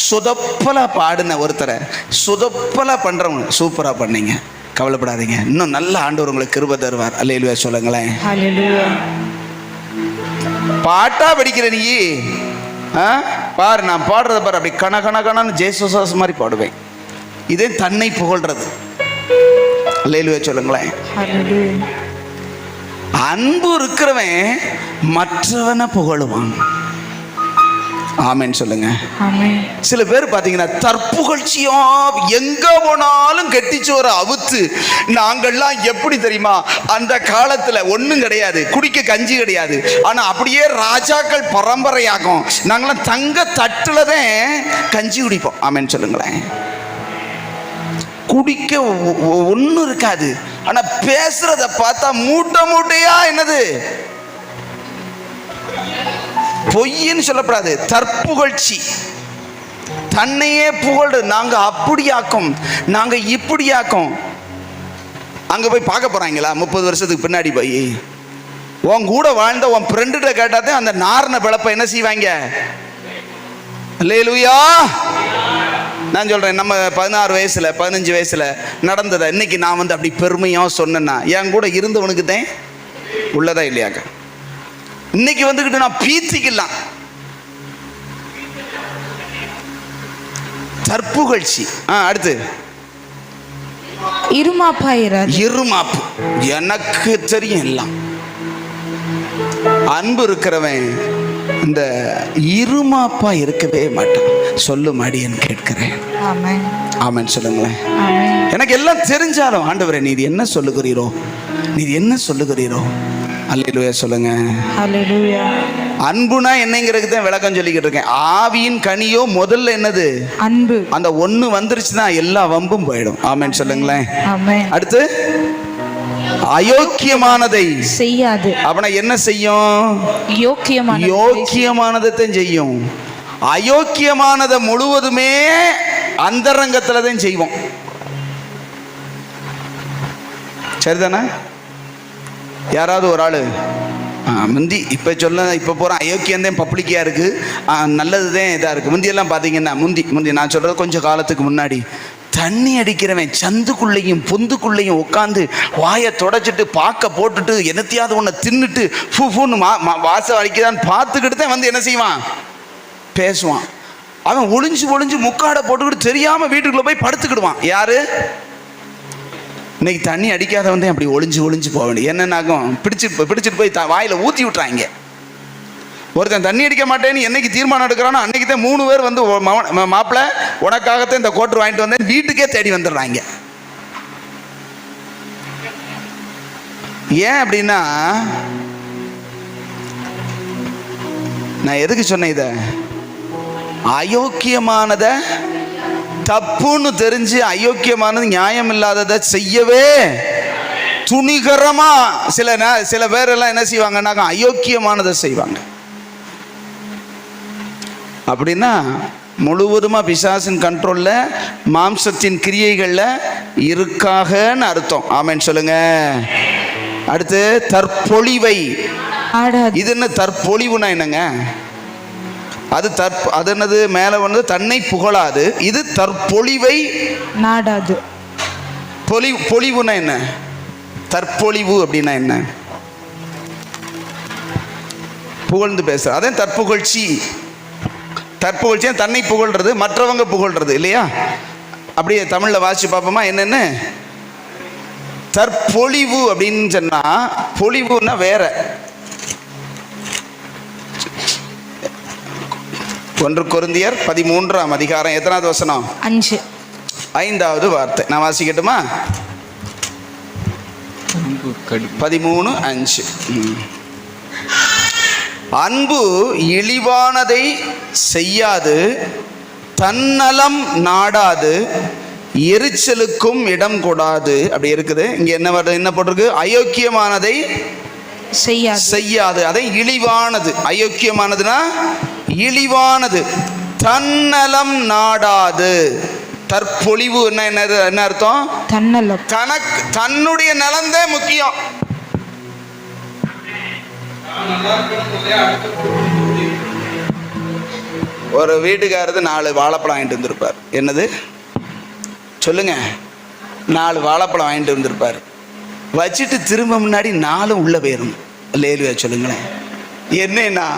சொதப்பலா பாடின ஒருத்தரை சொதப்பலா பண்றவங்க சூப்பரா பண்ணீங்க, கவலைப்படாதீங்க, இன்னும் நல்ல ஆண்டவர் உங்களுக்கு கிருபை தருவார். அல்லேலூயா சொல்லுங்களேன். ஹல்லேலூயா. பாட்டா படிக்கிற நீ பாரு, நான் பாடுறத பாரு, அப்படி கண கண கணன்னு ஜேசுசாஸ் மாதிரி பாடுவேன். இதே தன்னை புகழ்றது. அல்லேலூயா சொல்லுங்களேன். அன்பு இருக்கிறவன் மற்றவனை புகழுவான். ஆமென் சொல்லுங்க. சில பேர் பாத்தீங்கன்னா தற்புகழ்ச்சியா எங்க போனாலும் கெட்டிச்சோற அவுத்து, நாங்கள்லாம் எப்படி தெரியுமா, அந்த காலத்துல ஒண்ணும் கிடையாது, குடிக்க கஞ்சி கிடையாது, ஆனா அப்படியே ராஜாக்கள் பரம்பரையாகும், நாங்களாம் தங்க தட்டுலதான் கஞ்சி குடிப்போம். ஆமென் சொல்லுங்களேன். குடிக்க ஒன்றும் இருக்காது, ஆனா பேசுறத பார்த்தா மூட்டை மூட்டையா என்னது பொய்ன்னு சொல்லப்படாது, தற்புகழ்ச்சி, தன்னையே புகழ். நாங்க அப்படியாக்கும், நாங்க இப்படியாக்கும். அங்க போய் பார்க்க போறாங்களா 30 வருஷத்துக்கு பின்னாடி போய் உன் கூட வாழ்ந்த உன் ஃப்ரெண்டுகிட்ட கேட்டாதே அந்த நாரண பிளப்ப என்ன செய்வாங்க? அல்லேலூயா. நான் சொல்றேன், நம்ம 16 வயசுல 15 வயசுல நடந்ததை இன்னைக்கு நான் வந்து அப்படி பெருமையா சொன்னேன்னா என் கூட இருந்தவனுக்கு தான் உள்ளதா இல்லையாக்க. இன்னைக்கு வந்துகிட்டு நான் பீத்திக்கலாம். தற்புகழ்ச்சி. அடுத்து இருமாப்பாயிராது. இருமாப்பு எனக்கு தெரியும் எல்லாம். அன்பு இருக்கிறவன் இந்த இருமாப்பா இருக்கவே மாட்டான். சொல்லும் அடியேன் கேட்கிறேன். ஆமென். ஆமென் சொல்லுங்களேன். ஆமென். எனக்கு எல்லாம் தெரிஞ்சாலும் ஆண்டவரே நீர் என்ன சொல்லுகிறீரோ, நீர் என்ன சொல்லுகிறீரோ. அல்லேலூயா சொல்லுங்க. ஹல்லேலூயா. அன்புனா என்னங்கிறதுக்கு தான் விளக்கம் சொல்லிக்கிட்டு இருக்கேன். ஆவியின் கனியோ முதல்ல என்னது? அன்பு. அந்த ஒண்ணு வந்துருச்சுன்னா எல்லா வம்பும் போயிடும். ஆமென் சொல்லுங்களேன். ஆமென். அடுத்து அயோக்கியமானதை செய்யாது. அப்படின்னா என்ன செய்யும்? யோக்கியமானதை செய்யும். அயோக்கியமானதை முழுவதுமே அந்தரங்கத்துல தான் செய்வோம். சரிதானே? யாராவது ஒரு ஆளு முந்தி இப்போ சொல்ல இப்போ போகிறேன், அயோக்கியந்தான் பப்ளிக்காக இருக்குது, நல்லது தான் இதாக இருக்குது. முந்தியெல்லாம் பார்த்தீங்கன்னா முந்தி நான் சொல்கிறது கொஞ்சம் காலத்துக்கு முன்னாடி தண்ணி அடிக்கிறவன் சந்துக்குள்ளேயும் பொந்துக்குள்ளேயும் உட்காந்து வாயை தொடச்சிட்டு பாக்க போட்டுட்டு என்னத்தையாவது ஒன்று தின்னுட்டு ஃபூன்னு வாசம் அடிக்கிறான்னு பார்த்துக்கிட்டு தான் வந்து என்ன செய்வான்? பேசுவான். அவன் ஒளிஞ்சு முக்காடை போட்டுக்கிட்டு தெரியாமல் வீட்டுக்குள்ளே போய் படுத்துக்கிடுவான். யாரு? இன்னைக்கு தண்ணி அடிக்காத வந்து அப்படி ஒளிஞ்சு போக வேண்டிய என்னன்னாகும் பிடிச்சிட்டு போய் வாயில் ஊற்றி விட்றாங்க. ஒருத்தன் தண்ணி அடிக்க மாட்டேன்னு என்னைக்கு தீர்மானம் எடுக்கிறானோ அன்னைக்கு தான் 3 பேர் வந்து மாப்பிள்ளை உனக்காகத்தான் இந்த கோட்டர் வாங்கிட்டு வந்தேன் வீட்டுக்கே தேடி வந்துடுறாங்க. ஏன் அப்படின்னா, நான் எதுக்கு சொன்னேன் இதை? அயோக்கியமானத தப்புன்னு தெரிஞ்சு அயோக்கியமானது நியாயம் இல்லாததை செய்யவே துணிகரமா சில பேரெல்லாம் என்ன செய்வாங்கன்னாக்கா அயோக்கியமானதை செய்வாங்க. அப்படின்னா முழுவதுமாக பிசாசின் கண்ட்ரோல்ல மாம்சத்தின் கிரியைகள்ல இருக்காகன்னு அர்த்தம். ஆமென் சொல்லுங்க. அடுத்து தற்பொழிவை. இது என்ன தற்பொழிவுனா என்னங்க? அது என்னது? மேலே வந்து தன்னை புகழாது. இது தற்பொழிவை நாடாது. பொழிவுனா என்ன? தற்பொழிவு அப்படின்னா என்ன? புகழ்ந்து பேசுற அதே தற்புகழ்ச்சி. தற்புகழ்ச்சியா தன்னை புகழ்றது, மற்றவங்க புகழ்றது இல்லையா? அப்படியே தமிழ்ல வாசிச்சு பார்ப்போமா என்னன்னு? தற்பொழிவு அப்படின்னு சொன்னா, பொழிவுன்னா வேற. 1 கொரிந்தியர் 13ஆம் அதிகாரம் எத்தனாவது வசனம்? 5வது வார்த்தை. நான் வாசிக்கட்டுமா? 13:5. அன்பு இழிவானதை செய்யாது, தன்னலம் நாடாது, எரிச்சலுக்கும் இடம் கொடாது. அப்படி இருக்குது. இங்க என்ன வருது? என்ன போட்டிருக்கு? அயோக்கியமானதை செய்யாது. அதை இழிவானது. அயோக்கியமானதுன்னா இழிவானது. தன்னலம் நாடாது. தற்பொழிவு என்ன அர்த்தம்? தன்னலம். தன்னுடைய நலம்தான் முக்கியம். ஒரு வீட்டுக்காரது 4 வாழைப்பழம் வாங்கிட்டு வந்திருப்பார். என்னது சொல்லுங்க? 4 வாழைப்பழம் வாங்கிட்டு வந்திருப்பார். வச்சுட்டு திரும்ப முன்னாடி 4 உள்ள போயிரும். லேலுயா சொல்லுங்களேன். என்னன்னா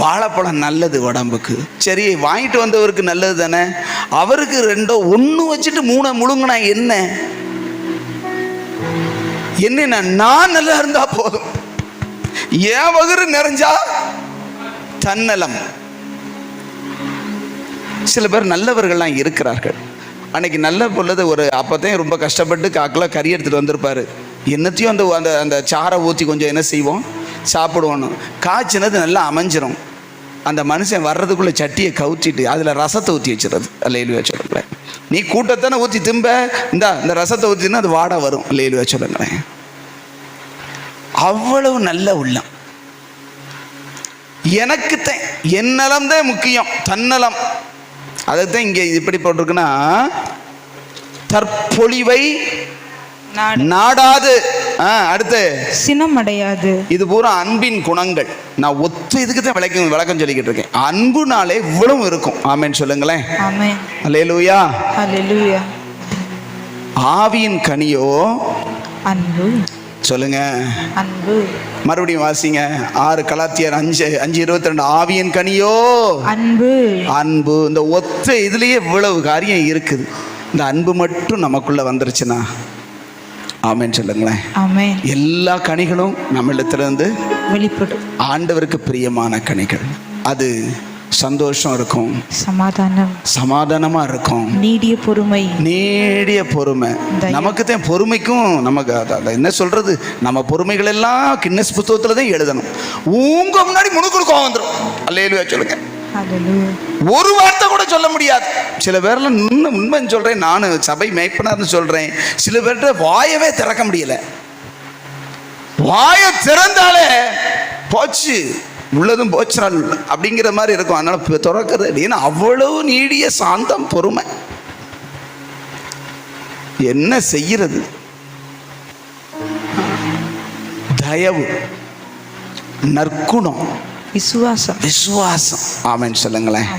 வாழைப்பழம் நல்லது உடம்புக்கு. சரி, வாங்கிட்டு வந்தவருக்கு நல்லது தானே. அவருக்கு 2 1 வச்சுட்டு 3 முழுங்கினா என்னன்னா நான் நல்லா இருந்தா போதும், என் வகுறு நிறைஞ்சா தன்னலம். சில பேர் நல்லவர்கள்லாம் இருக்கிறார்கள். அன்னைக்கு நல்ல பொழுது ஒரு அப்போத்தையும் ரொம்ப கஷ்டப்பட்டு 1 கிலோ கறி எடுத்துகிட்டு வந்திருப்பார். என்னத்தையும் அந்த அந்த சாரை ஊற்றி கொஞ்சம் என்ன செய்வோம், சாப்பிடுவோன்னு. காய்ச்சினது நல்லா அமைஞ்சிரும். அந்த மனுஷன் வர்றதுக்குள்ளே சட்டியை கவுச்சிட்டு அதில் ரசத்தை ஊற்றி வச்சுறது. அல்லேலூயா சொல்லுங்களேன். நீ கூட்டத்தானே ஊற்றி திம்ப, இந்த ரசத்தை ஊற்றினா அது வாடை வரும். அல்லேலூயா சொல்லுங்களேன். அவ்வளவு நல்ல உள்ளம். எனக்குத்தான் என் நலம்தான் முக்கியம், தன்னலம். அதைத்தான் இங்கே இப்படி போட்டிருக்குன்னா, தற்பொழிவை நாடாது. அடுத்து சினமடையாது. இது பூரா அன்பின் குணங்கள். நான் இதுக்கு தான் விளக்கம் சொல்லிக்கிட்டு இருக்கேன். அன்புனாலே இவ்வளவு இருக்கும். ஆமென் சொல்லுங்களேன். ஆமென். அல்லேலூயா. அல்லேலூயா. ஆவியின் கனியோ அன்பு. சொல்லுங்க. அன்பு. மறுபடியும் வாசிங்க. 6 கலாத்தியர் 5:22. ஆவியின் கனியோ அன்பு. அன்பு. இந்த இதுலயே இவ்வளவு காரியம் இருக்குது. இந்த அன்பு மட்டும் நமக்குள்ள வந்துருச்சுன்னா, ஆமென் சொல்லுங்களேன். ஆமென். எல்லா கனிகளும் நம்மிடத்திலிருந்து வெளிப்படும். ஆண்டவருக்கு பிரியமான கனிகள். அது சந்தோஷம் இருக்கும், சமாதானமா இருக்கும், நீடிய பொறுமை. நமக்கு தான் பொறுமைக்கும் நமக்கு என்ன சொல்றது, நம்ம பொறுமைகள் எல்லாம் கின்னஸ் புத்தகத்துல தான் எழுதணும். உங்க முன்னாடி முணுக்குள் கோவம் வந்துடும். அல்லேலூயா சொல்லுங்க. ஒரு வார்த்தை கூட சொல்ல முடியாது. சில பேர்லாம் உண்மை சொல்றேன், நான் சபை மேய்ப்பனார்னு சொல்றேன். சில பேர்கிட்ட வாயவே திறக்க முடியல. வாயை திறந்தாலே போச்சு, உள்ளதும் போச்சுறால் அப்படிங்கிற மாதிரி இருக்கும். அதனால திறக்கிறது. ஏன்னா அவ்வளவு நீடிய சாந்தம், பொறுமை. என்ன செய்யறது? தயவு, நற்குணம், விசுவாசம். ஆமென் சொல்லுங்களேன்.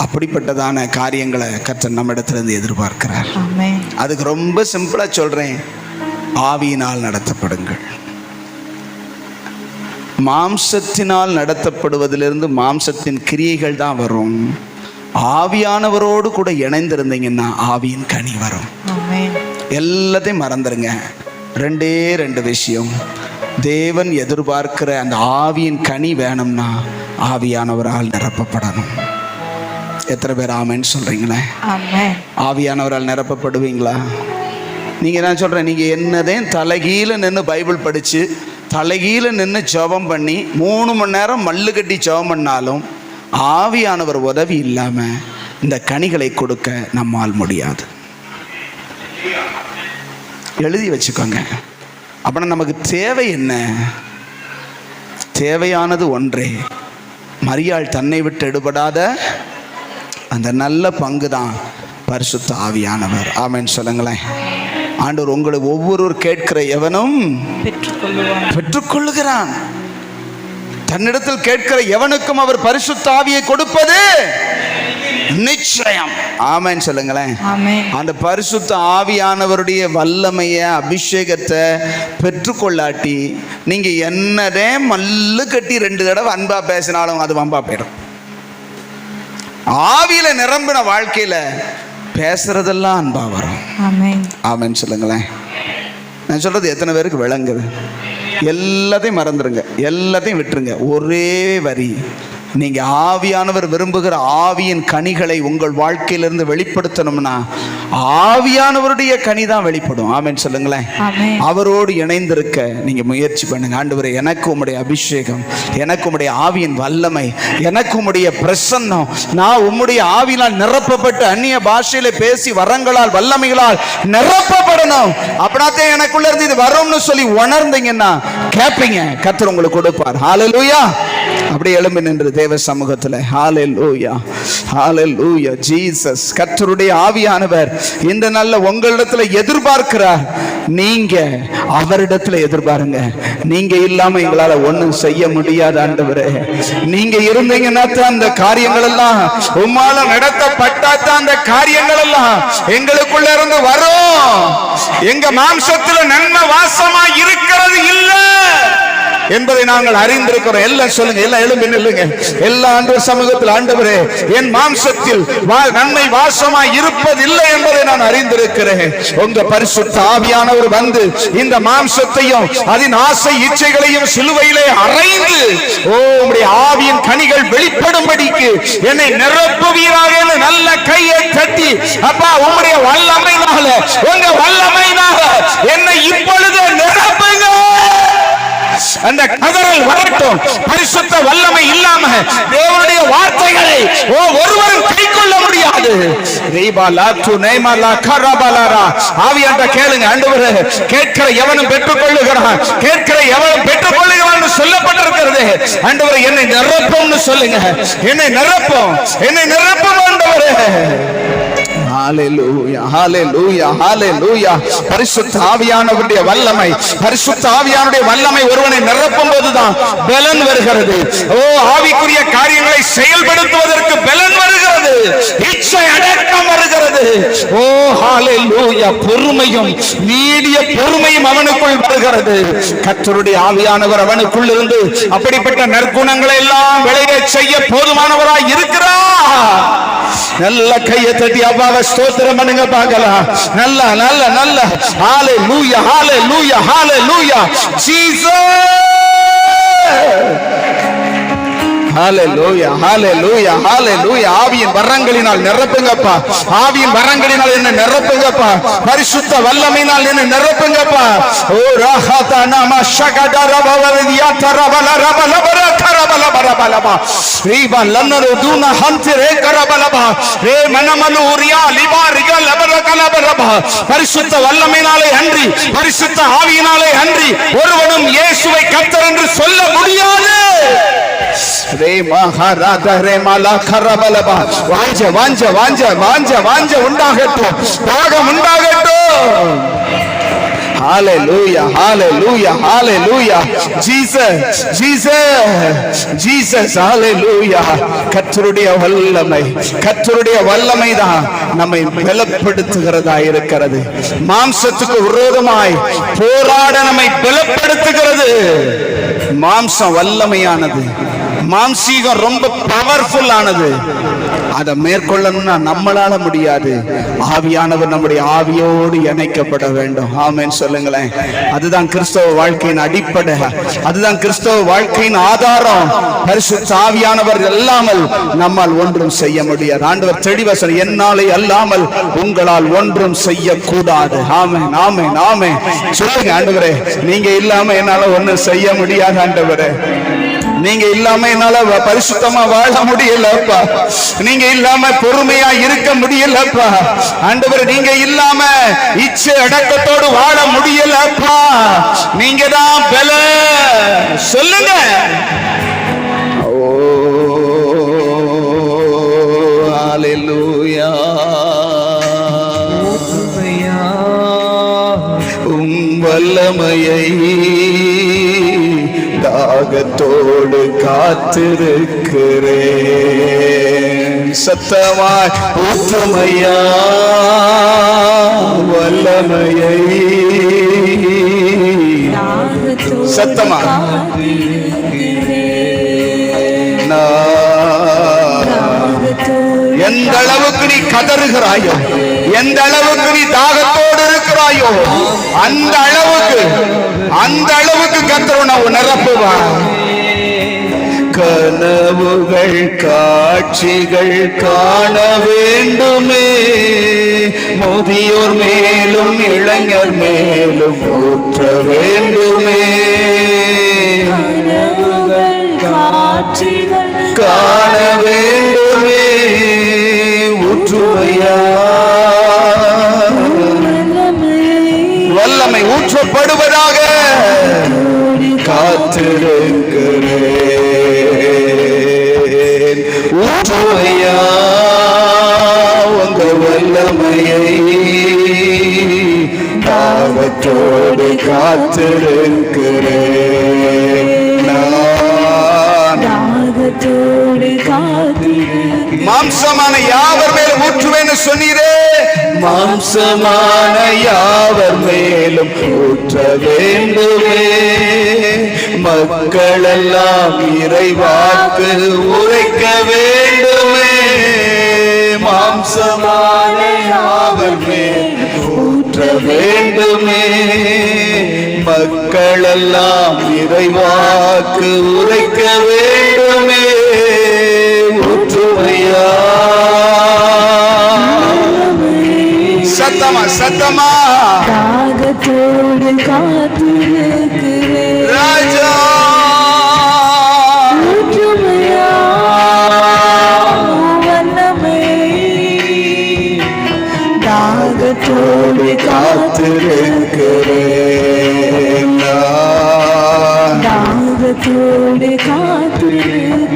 அப்படிப்பட்டதான காரியங்களை கர்த்தர் நம்ம இடத்திலிருந்து எதிர்பார்க்கிறார். அதுக்கு ரொம்ப சிம்பிளா சொல்றேன், ஆவியினால் நடத்தப்படுங்கள். மாம்சத்தினால் நடத்தப்படுவதிலிருந்து மாம்சத்தின் கிரியைகள் தான் வரும். ஆவியானவரோடு கூட இணைந்திருந்தீங்கன்னா ஆவியின் கனி வரும். எல்லாத்தையும் மறந்துடுங்க. ரெண்டே ரெண்டு விஷயம். தேவன் எதிர்பார்க்கிற அந்த ஆவியின் கனி வேணும்னா ஆவியானவரால் நிரப்பப்படணும். எத்தனை பேர் ஆமென்னு சொல்றீங்களே? ஆவியானவரால் நிரப்பப்படுவீங்களா? நீங்க என்ன சொல்றேன், நீங்க என்னதே தலைகீழ நின்று பைபிள் படிச்சு தலைகீழ நின்று ஜெபம் பண்ணி 3 மணி நேரம் மல்லு கட்டி ஜெபம் பண்ணாலும் ஆவியானவர் உதவி இல்லாம இந்த கனிகளை கொடுக்க நம்மால் முடியாது. எழுதி வச்சுக்கோங்க. அப்படின்னா நமக்கு தேவை என்ன? தேவையானது ஒன்றே, மரியாள் தன்னை விட்டு எடுபடாத அந்த நல்ல பங்கு தான் பரிசுத்த ஆவியானவர். ஆமென் சொல்லுங்களேன். ஆண்டவர் உங்களை ஒவ்வொருவர் கேட்கிற எவனும் பெற்றுக்கொள்ளுகிறான். தன்னிடத்தில் கேட்கிற எவனுக்கும் அவர் பரிசுத்த ஆவியை கொடுப்பது நிச்சயம். ஆமென் சொல்லுங்களேன். அந்த பரிசுத்த ஆவியானவருடைய வல்லமைய அபிஷேகத்தை பெற்றுக்கொள்ளாட்டி நீங்க என்னதே மல்லு கட்டி 2 தடவை அன்பா பேசினாலும் அது வம்பா போயிடும். ஆவியில நிரம்பின வாழ்க்கையில பேசுறதெல்லாம் அன்பா வரும். ஆமென் சொல்லுங்களேன். நான் சொல்றது எத்தனை பேருக்கு விளங்குது? எல்லாத்தையும் மறந்துடுங்க, எல்லாத்தையும் விட்டுருங்க. ஒரே வரி, நீங்க ஆவியானவர் விரும்புகிற ஆவியின் கனிகளை உங்கள் வாழ்க்கையிலிருந்து வெளிப்படுத்தணும்னா ஆவியானவருடைய கனி தான் வெளிப்படும். ஆமென் சொல்லுங்களேன். அவரோடு இணைந்திருக்க நீங்க முயற்சி பண்ணுங்க. ஆண்டவரே, எனக்கு உம்முடைய அபிஷேகம், எனக்கு உம்முடைய ஆவியின் வல்லமை, எனக்கு உம்முடைய பிரசன்னம், நான் உம்முடைய ஆவியினால் நிரப்பப்பட்டு அந்நிய பாஷையில பேசி வரங்களால் வல்லமைகளால் நிரப்பப்படணும். அப்படின்னாத்தே எனக்குள்ள இருந்து இது வரும்னு சொல்லி உணர்ந்தீங்கன்னா கேட்பீங்க, கர்த்தர் உங்களுக்கு கொடுப்பார். ஹல்லேலூயா. அப்படியே எழும்பி நின்று தேவ சமூகத்தில் ஹல்லேலூயா, ஹல்லேலூயா. ஜீசஸ் கர்த்தருடைய ஆவியானவர் இந்த நல்ல உங்களிடத்துல எதிர்பார்க்கிறார். நீங்க அவரிடத்துல எதிர்பாருங்க. நீங்க இல்லாம எங்களால ஒண்ணும் செய்ய முடியாது ஆண்டவரே. நீங்க இருந்தீங்கன்னா அந்த காரியங்கள் எல்லாம் உம்மால நடத்தப்பட்டாதான் அந்த காரியங்கள் எல்லாம் எங்களுக்குள்ள இருந்து வரும். எங்க மாம்சத்துல நன்மை வாசமா இருக்கிறது இல்லை என்பதை நாங்கள் அறிந்திருக்கிறோம். எல்லாம் சொல்லுங்க, எல்லாம் எழும்பி நில்லுங்க. எல்லா ஆண்டவர் சமூகத்தில், ஆண்டவரே, என் மாம்சத்தில் நன்மை வாசமாய் இருப்பதில்லை என்பதை நான் அறிந்திருக்கிறேன். உங்க பரிசுத்த ஆவியானவர் வந்து இந்த மாம்சத்தையும் அதன் ஆசை இச்சைகளையும் சிலுவையிலே அறைந்து உம்முடைய ஆவியின் கனிகள் வெளிப்படும்படிக்கு என்னை நிரப்புவீராக என்று நல்ல கையை தட்டி, அப்பா உம்முடைய வல்லமையினால, உங்க வல்லமையினால என்னை இப்பொழுது நிரப்புங்க. அந்த கதறல் வரட்டும். பரிசுத்த வல்லமை இல்லாம தேவனுடைய வார்த்தைகளை ஒருவரும் கைக்கொள்ள முடியாது. ஆவியாண்ட கேளுங்க. ஆண்டவரே, கேட்கிற எவனும் பெற்றுக்கொள்ளுகிறான், கேட்கிற எவனும் பெற்றுக்கொள்ளுகிறான் சொல்லப்பட்டிருக்கிறது. ஆண்டவரே, என்னை நிரப்பும்னு சொல்லுங்க. என்னை நிரப்பும், என்னை நிரப்பும் ஆண்டவரே. ஹல்லேலூயா, ஹல்லேலூயா, ஹல்லேலூயா. பரிசுத்த ஆவியானவருடைய வல்லமை, பரிசுத்த ஆவியானுடைய வல்லமை ஒருவனை நிரப்பும் போதுதான் பலன் வருகிறது. ஆவிக்குரிய காரியங்களை செயல்படுத்துவதற்கு பலன் வருகிறது, இச்சை அடக்கம் வருகிறது. ஹல்லேலூயா. பொறுமையும், நீடிய பொறுமையும் அவனுக்குள் வருகிறது. கர்த்தருடைய ஆவியானவர் அவனுக்குள் இருந்து அப்படிப்பட்ட நற்குணங்களை எல்லாம் விளைய செய்ய போதுமானவராய் இருக்கிறார். நல்ல கையை தட்டி அப்பாவை ஸ்தோத்திரம் பண்ணுங்க பார்க்கலாம். நல்ல நல்ல நல்ல ஹல்லேலூயா, ஹல்லேலூயா, ஹல்லேலூயா. ஜீசஸ், ஹல்லேலூயா, ஹல்லேலூயா, ஹல்லேலூயா. ஆவியின் வரங்களினால் நிரப்புங்கப்பா. ஆவியின் வரங்களினால் என்ன நிரப்புங்கப்பா. பரிசுத்த வல்லமையினால் என்ன நிரப்புங்கப்பா. ஓ ரஹதனா மஷகதர பவரியா தரபல ரபல பரபல பரபலபா ரீபா லன்னருதுனா ஹந்திரே கரபலபா ரே மனமலூரியா லிபாரிகா லபரகலபரபா. பரிசுத்த வல்லமையினாலே அன்றி, பரிசுத்த ஆவியினாலே அன்றி ஒருவனும் இயேசுவை கர்த்தர் என்று சொல்ல முடியாது. ரே மகாராஜா ரே மலா கரபலபா. வாஞ்ச வாஞ்ச வாஞ்ச வாஞ்ச வாஞ்ச உண்டாகட்டும், தாகம் உண்டாகட்டும். Hallelujah, hallelujah, hallelujah. Jesus, Jesus, Jesus, hallelujah. கர்த்தருடைய வல்லமை, கர்த்தருடைய வல்லமை தான் நம்மை பலப்படுத்துகிறதா இருக்கிறது. மாம்சத்துக்கு விரோதமாய் போராட நம்மை பலப்படுத்துகிறது. மாம்சம் வல்லமையானது, மாம்சீகம் ரொம்ப பவர்ஃபுல் ஆனது. அதை மேற்கொள்ளணும்னா நம்மளால முடியாது. ஆவியானவர் நம்முடைய ஆவியோடு இணைக்கப்பட வேண்டும். ஆமென் சொல்லுங்களேன். அதுதான் கிறிஸ்தவ வாழ்க்கையின் அடிப்படை, அதுதான் கிறிஸ்தவ வாழ்க்கையின் ஆதாரம். பரிசுத்த ஆவியானவர் இல்லாமல் நம்மால் ஒன்றும் செய்ய முடியாது. ஆண்டவர் தெளிவசனம், என்னாலே அல்லாமல் உங்களால் ஒன்றும் செய்யக்கூடாது. ஆமென் ஆமென் ஆமென் சொல்லுங்க. ஆண்டவரே, நீங்க இல்லாம என்னால ஒன்றும் செய்ய முடியாது. ஆண்டவரே, நீங்க இல்லாம என்னால பரிசுத்தமா வாழ முடியலப்பா. நீங்க இல்லாம பொறுமையா இருக்க முடியலப்பா. ஆண்டவரே, நீங்க இல்லாம இச்சை அடக்கத்தோடு வாழ முடியலப்பா. நீங்க தான் பல சொல்லுங்க. ஓ ஹல்லேலூயா. வல்லமையை தாகத்தோடு காத்திருக்கிறேன். சத்தமாய் ஊற்றுமையா வல்லமையை. சத்தமா எந்த அளவுக்கு நீ கதறுகிறாயோ, எந்த அளவுக்கு நீ தாகத்தோடு இருக்கிறாயோ, அந்த அளவுக்கு கர்த்தர் நிரப்புவா. கனவுகள் காட்சிகள் காண வேண்டுமே, முதியோர் மேலும் இளைஞர் மேலும் ஊற்ற வேண்டுமே. காட்சிகள் காண வேண்டுமே, ஊற்றுமையா வல்லமை ஊற்றப்படுவதாக காத்திருக்கிறேன். ஊற்றுமையா உங்க வல்லமையை தாகத்தோடு காத்திருக்கிறேன். மாம்சமான யாவர் மேலும் ஊற்றுவேன்னு சொன்னீரே, மாம்சமான யாவர் மேலும் ஊற்ற வேண்டுமே. மக்கள் எல்லாம் இறைவாக்கு உரைக்க வேண்டுமே. மாம்சமான யாவர் மேல் ஊற்ற வேண்டுமே. மக்கள் எல்லாம் இறைவாக்கு உரைக்க வேண்டுமே. ஊற்றுமையா சத்தமா சத்தமா தாகத்தோடு காத்திருக்கிறேன். ராஜா ஊற்றுமையா வல்லமை தாகத்தோடு காத்திருக்கிறேன். தாகத்தோடு காத்திருக்கிறேன்.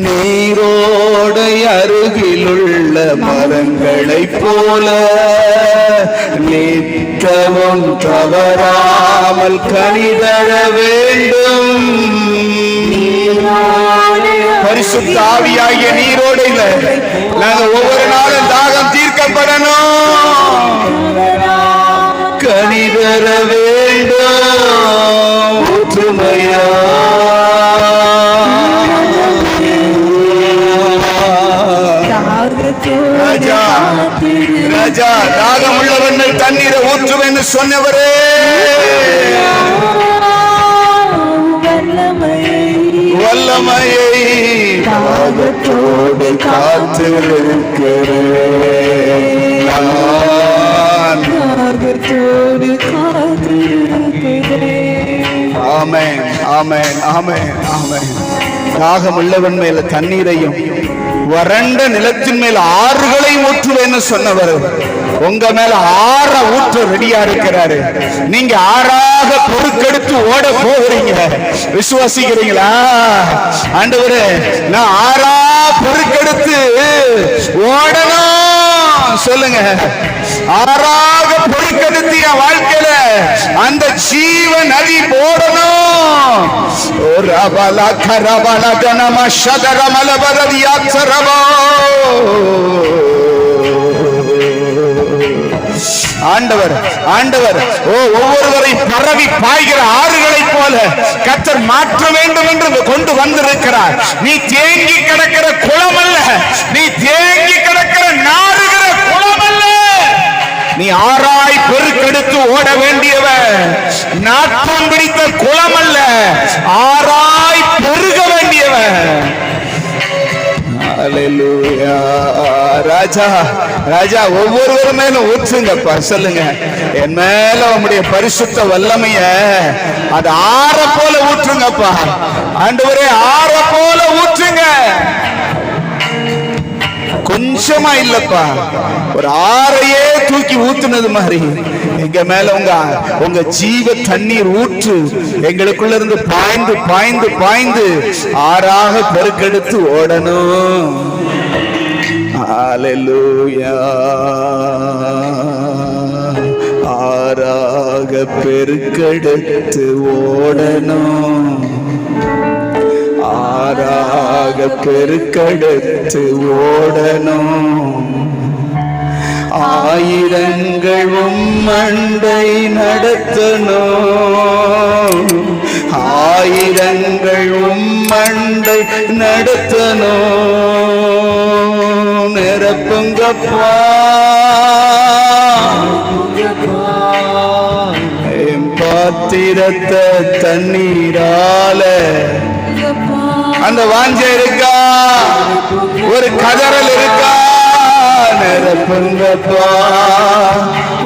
நீரோடை அருகிலுள்ள மரங்களைப் போல நித்தமும் தவறாமல் கனிதழ வேண்டும். பரிசுத்த ஆவியாகிய நீரோடையில நாங்க ஒவ்வொரு நாளும் தாகம் தீர்க்கப்படணும், கனிதர வேண்டும். ஊற்றுமையா ராஜா ராஜா தாகம் உள்ளவர்கள் தண்ணீரை ஊற்றுவேன்னு சொன்னவரே, வல்லமையை தாகத்தோடு காத்திருக்கிறேன். ஆமென் ஆமென் ஆமென் ஆமென். தாகம் உள்ளவன் மேல தண்ணீரையும் வறண்ட நிலத்தின் மேல் ஆறுகளையும் ஊற்றுவேன்னு சொன்னவர் உங்க மேல ஆற ஊற்ற ரெடியா இருக்கிறாரு. நீங்க ஆறாக பொறுக்கெடுத்து ஓட போகிறீங்க. விசுவாசிக்கிறீங்களா? ஆண்டவரே, நான் ஆறா பொறுக்கெடுத்து ஓடணும் சொல்லுங்க. ஆறாக பொறுக்கெடுத்து என் வாழ்க்கையில அந்த ஜீவ நதி போடணும். ரபலா கரபலா கனம ஷதரமல பரதியாத்சரபோ. ஆண்டவர் ஆண்டவர் ஒவ்வொருவரையும் பரவி பாய்கிற ஆறுகளைப் போல கர்த்தர் மாற்ற வேண்டும் என்று கொண்டு வந்திருக்கிறார். நீ தேங்கி கிடக்கிற குளம் அல்ல, நீ தேங்கி கிடக்கிற நாறுகிற குளம் அல்ல, நீ ஆராய் பெருக்கெடுத்து ஓட வேண்டியவன். நாற்றம் பிடித்த குளம் அல்ல, ஆராய் பெருக வேண்டியவன். அல்லேலூயா. ராஜா ராஜா ஒவ்வொருவர் மேலும் ஊற்றுங்கப்பா. சொல்லுங்க, என் மேல உம்முடைய பரிசுத்த வல்லமைய அது ஆற போல ஊற்றுங்கப்பா. ஆண்டவரே, ஆற போல ஊற்றுங்க. கொஞ்சமா இல்லப்பா, ஒரு ஆறையே தூக்கி ஊத்துனது மாதிரி எங்க மேல உங்க ஜீவ தண்ணீர் ஊற்று எங்களுக்குள்ள இருந்து பாய்ந்து பாய்ந்து பாய்ந்து ஆறாக பெருக்கெடுத்து ஓடணும். அல்லேலூயா. ஆறாக பெருக்கெடுத்து ஓடணும், ஆறாக பெருக்கெடுத்து ஓடணும். ஆயிரங்கள் உம்மண்டை நடத்தணும், ஆயிரங்கள் உம்மண்டை நடத்தணும். நிரப்புங்கப்பா என் பாத்திரத்தை தண்ணீரால. அந்த வாஞ்சை இருக்கா? ஒரு கதறல் இருக்கா? நிரப்புங்கப்பா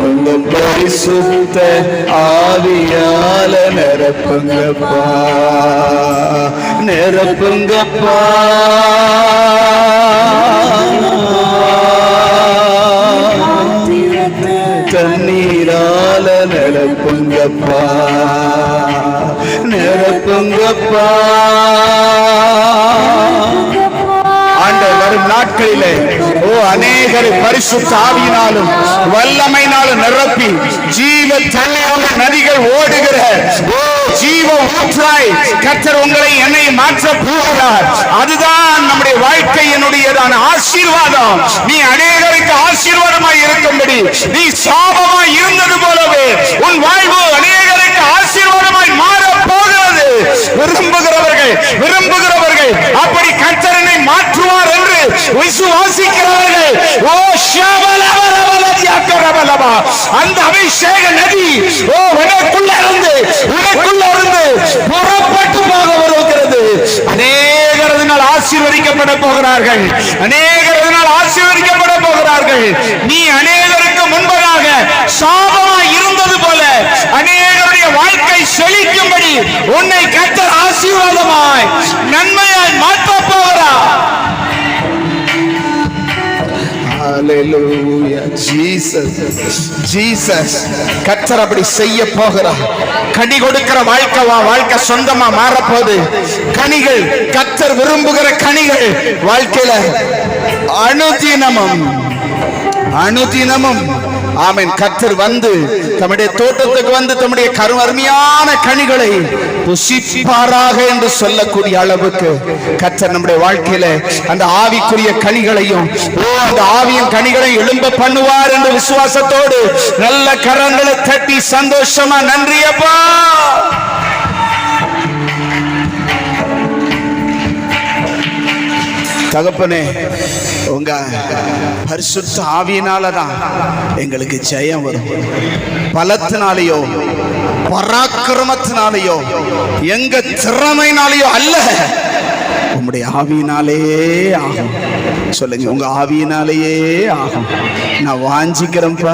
உங்க பரிசுத்த ஆவியால. நிரப்புங்கப்பா நிரப்புங்கப்பா. தண்ணீரால நிரப்புங்கப்பா நிரப்புங்கப்பா. ஆண்டவர் வரும் நாட்களிலே அநேகரை பரிசுத்த ஆவியினாலும் வல்லமையினாலும் நிரப்பி ஜீவ தண்ணீர் நதிகள் ஓடுகிற ஜீவ ஊற்றாய் கர்த்தர் உங்களை என்னை மாற்ற போகிறார். அதுதான் நம்முடைய வாழ்க்கையினுடையதான ஆசீர்வாதம். நீ அநேகருக்கு ஆசீர்வாதமாய் இருக்கும்படி, நீ சாபமாய் இருந்தது போலவே உன் வாழ்வு அநேகருக்கு ஆசீர்வாதமாய் மாற போகிறது. விரும்புகிறவர்கள் அப்படி கர்த்தரனை மாற்றுவார் என்று விசுவாசிக்கிறவர்கள் அந்த அபிஷேக நதி உனக்குள்ள இருந்து புறப்பட்டு போக வருகிறது. அநேகரதினால் ஆசீர்வதிக்கப்பட போகிறார்கள், அநேகரதினால் ஆசீர்வதிக்கப்பட போகிறார்கள். நீ அநேகருக்கு முன்பதாக சாபமாய் இருந்தது போல அநேகருடைய வாழ்க்கை செழிக்கும்படி உன்னை கர்த்தர் ஆசீர்வாதமாய் நன்மையாய் மாற்ற போகிறார். Hallelujah. Jesus. கர்த்தர் அப்படி செய்ய போகிறார். கனி கொடுக்கிற வாழ்க்கை சொந்தமா மாறப்போகுது. கனிகள், கர்த்தர் விரும்புகிற கனிகள் வாழ்க்கையில அனுதினமும் ஆமென். கர்த்தர் வந்து தம்முடைய தோட்டத்துக்கு வந்து தம்முடைய அருமையான கனிகளை புசிப்பாராக என்று சொல்லக்கூடிய அளவுக்கு கர்த்தர் நம்முடைய வாழ்க்கையில அந்த ஆவிக்குரிய கனிகளையும் அந்த ஆவியின் கனிகளை எழும்ப பண்ணுவார் என்று விசுவாசத்தோடு நல்ல கரங்களை தட்டி சந்தோஷமா நன்றியப்பா. தகப்பனே, உங்க பரிசுத்த ஆவியினாலதான் எங்களுக்கு ஜெயம் வரும். பலத்தினாலேயோ பராக்கிரமத்தினாலேயோ எங்க திறமையினாலேயோ அல்ல, உங்களுடைய ஆவியினாலே ஆகும். சொல்லுங்க, உங்க ஆவியினாலேயே ஆகும். நான் வாஞ்சிக்கிறேன்ப்பா.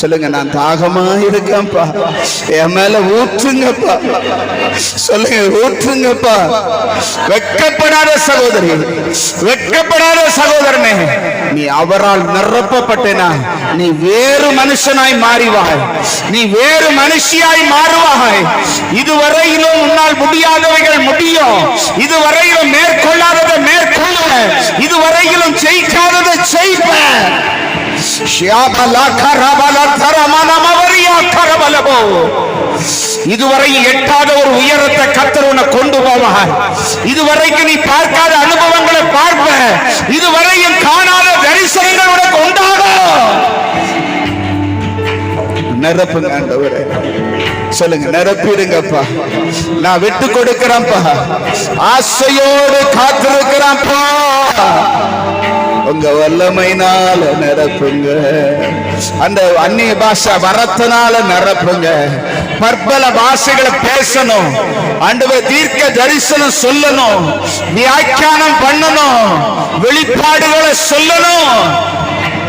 சொல்லுங்க, நான் தாகமா இருக்கேன்ப்பா. என் மேல ஊற்றுங்கப்பா. சொல்லுங்க, ஊற்றுங்கப்பா. வெட்கப்படாத சகோதரி, வெட்கப்படாத சகோதரனே, நீ அவரால் நிரப்பப்பட்டேனா நீ வேறு மனுஷனாய் மாறிவாய், நீ வேறு மனுஷியாய் மாறுவாய். இதுவரையிலும் உன்னால் முடியாதவைகள் முடியும், இதுவரையிலும் மேற்கொள்ளாததை மேற்கொள்ள, இதுவரையிலும் ஜெயிக்காததை ஜெயிப்ப. இதுவரை எட்டாத ஒரு உயரத்தை கர்த்தர் உன்னை கொண்டு போவார். இதுவரைக்கும் நீ பார்க்காத அனுபவங்களை பார்ப்ப, இதுவரையும் காணாத தரிசனங்கள் உனக்கு உண்டாகும். நிரப்புங்க ஆண்டவரே. சொல்லுங்க, நிரப்பிடுங்கப்பா. நான் விட்டு கொடுக்கிறேன்ப்பா, ஆசையோடு காத்திருக்கிறேன்ப்பா. உங்க வல்லமைனால நிரப்புங்க, அந்த அந்நிய பாஷை வரத்தினால நிரப்புங்க. பற்பல பாஷைகளை பேசணும் ஆண்டவரே, தீர்க்க தரிசனம் சொல்லணும், வியாக்கியானம் பண்ணணும், வெளிப்பாடுகளை சொல்லணும்.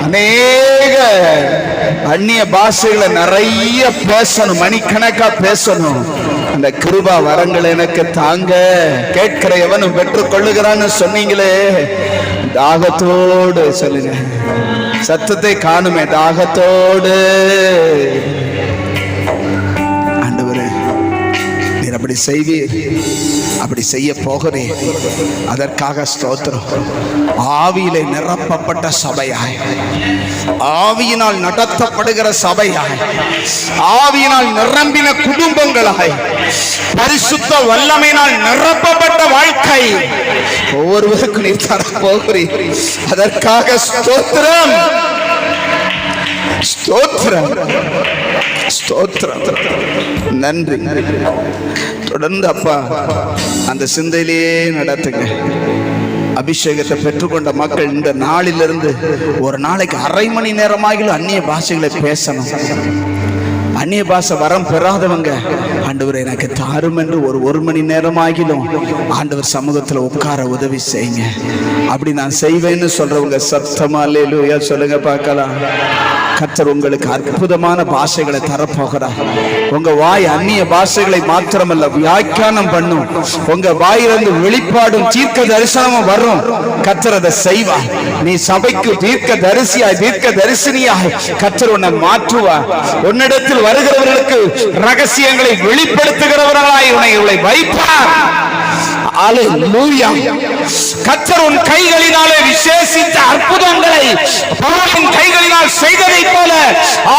அநேக அந்நிய பாஷைகளை நிறைய பேசணும், மணிக்கணக்கா பேசணும். அந்த கிருபா வரங்கள் எனக்கு தாங்க. கேட்கிற எவனும் பெற்றுக் கொள்ளுகிறான்னு சொன்னீங்களே, தாகத்தோடு சொல்லுங்க, சத்தத்தை காணுமே, தாகத்தோடு. ஆண்டவரே, நீர் அப்படி செய்வீர், அப்படி செய்ய போகிறேன். அதற்காக ஸ்தோத்திரம். ஆவியிலே நிரப்பப்பட்ட சபையாய், ஆவியினால் நடத்தப்படுகிற சபையாய், ஆவியினால் நிரம்பின குடும்பங்களாய், பரிசுத்த வல்லமையினால் நிரப்பப்பட்ட வாழ்க்கை ஒவ்வொருவருக்கும் நீர் தர போகிறேன். அதற்காக ஸ்தோத்திரம், ஸ்தோத்திரம், ஸ்தோத்திரம். நன்றி. தொடர்ந்து அப்பா அந்த சிந்தையிலேயே நடத்துங்க. அபிஷேகத்தை பெற்றுக்கொண்ட மக்கள் இந்த நாளிலிருந்து ஒரு நாளைக்கு அரை மணி நேரமாகிலும் அந்நிய பாஷைகளை பேசணும். அந்நிய பாஷை வரம் பெறாதவங்க, ஆண்டவர் எனக்கு தாரும் என்று ஒரு மணி நேரமாகிலும் ஆண்டவர் சமூகத்தில் உட்கார உதவி செய்யுங்க. அப்படி நான் செய்வேன்னு சொல்றவங்க சத்தமா அல்லேலூயா சொல்லுங்க பார்க்கலாம். கர்த்தர் உங்களுக்கு அற்புதமான பாஷைகளை தரப்போகிறார். உங்க வாய் அந்நிய பாஷைகளை மாத்திரமல்ல, வியாக்கியானம் பண்ணும். உங்க வாயிலிருந்து வெளிப்பாடும் தீர்க்க தரிசனமும் வரும். கர்த்தர் அதை செய்வார். நீ சபைக்கு தீர்க்க தரிசியாய், தீர்க்க தரிசனியாய் கர்த்தர் உன்னை மாற்றுவார். உன்னிடத்தில் வருகிறவர்களுக்கு ரகசியங்களை வெளிப்படுத்துகிறவர்களாய் உன்னை வைப்பார். அல்லேலூயா. கர்த்தர் உன் கைகளினாலே விசேஷித்த அற்புதங்களை பவுலின் கைகளினால் செய்ததைப் போல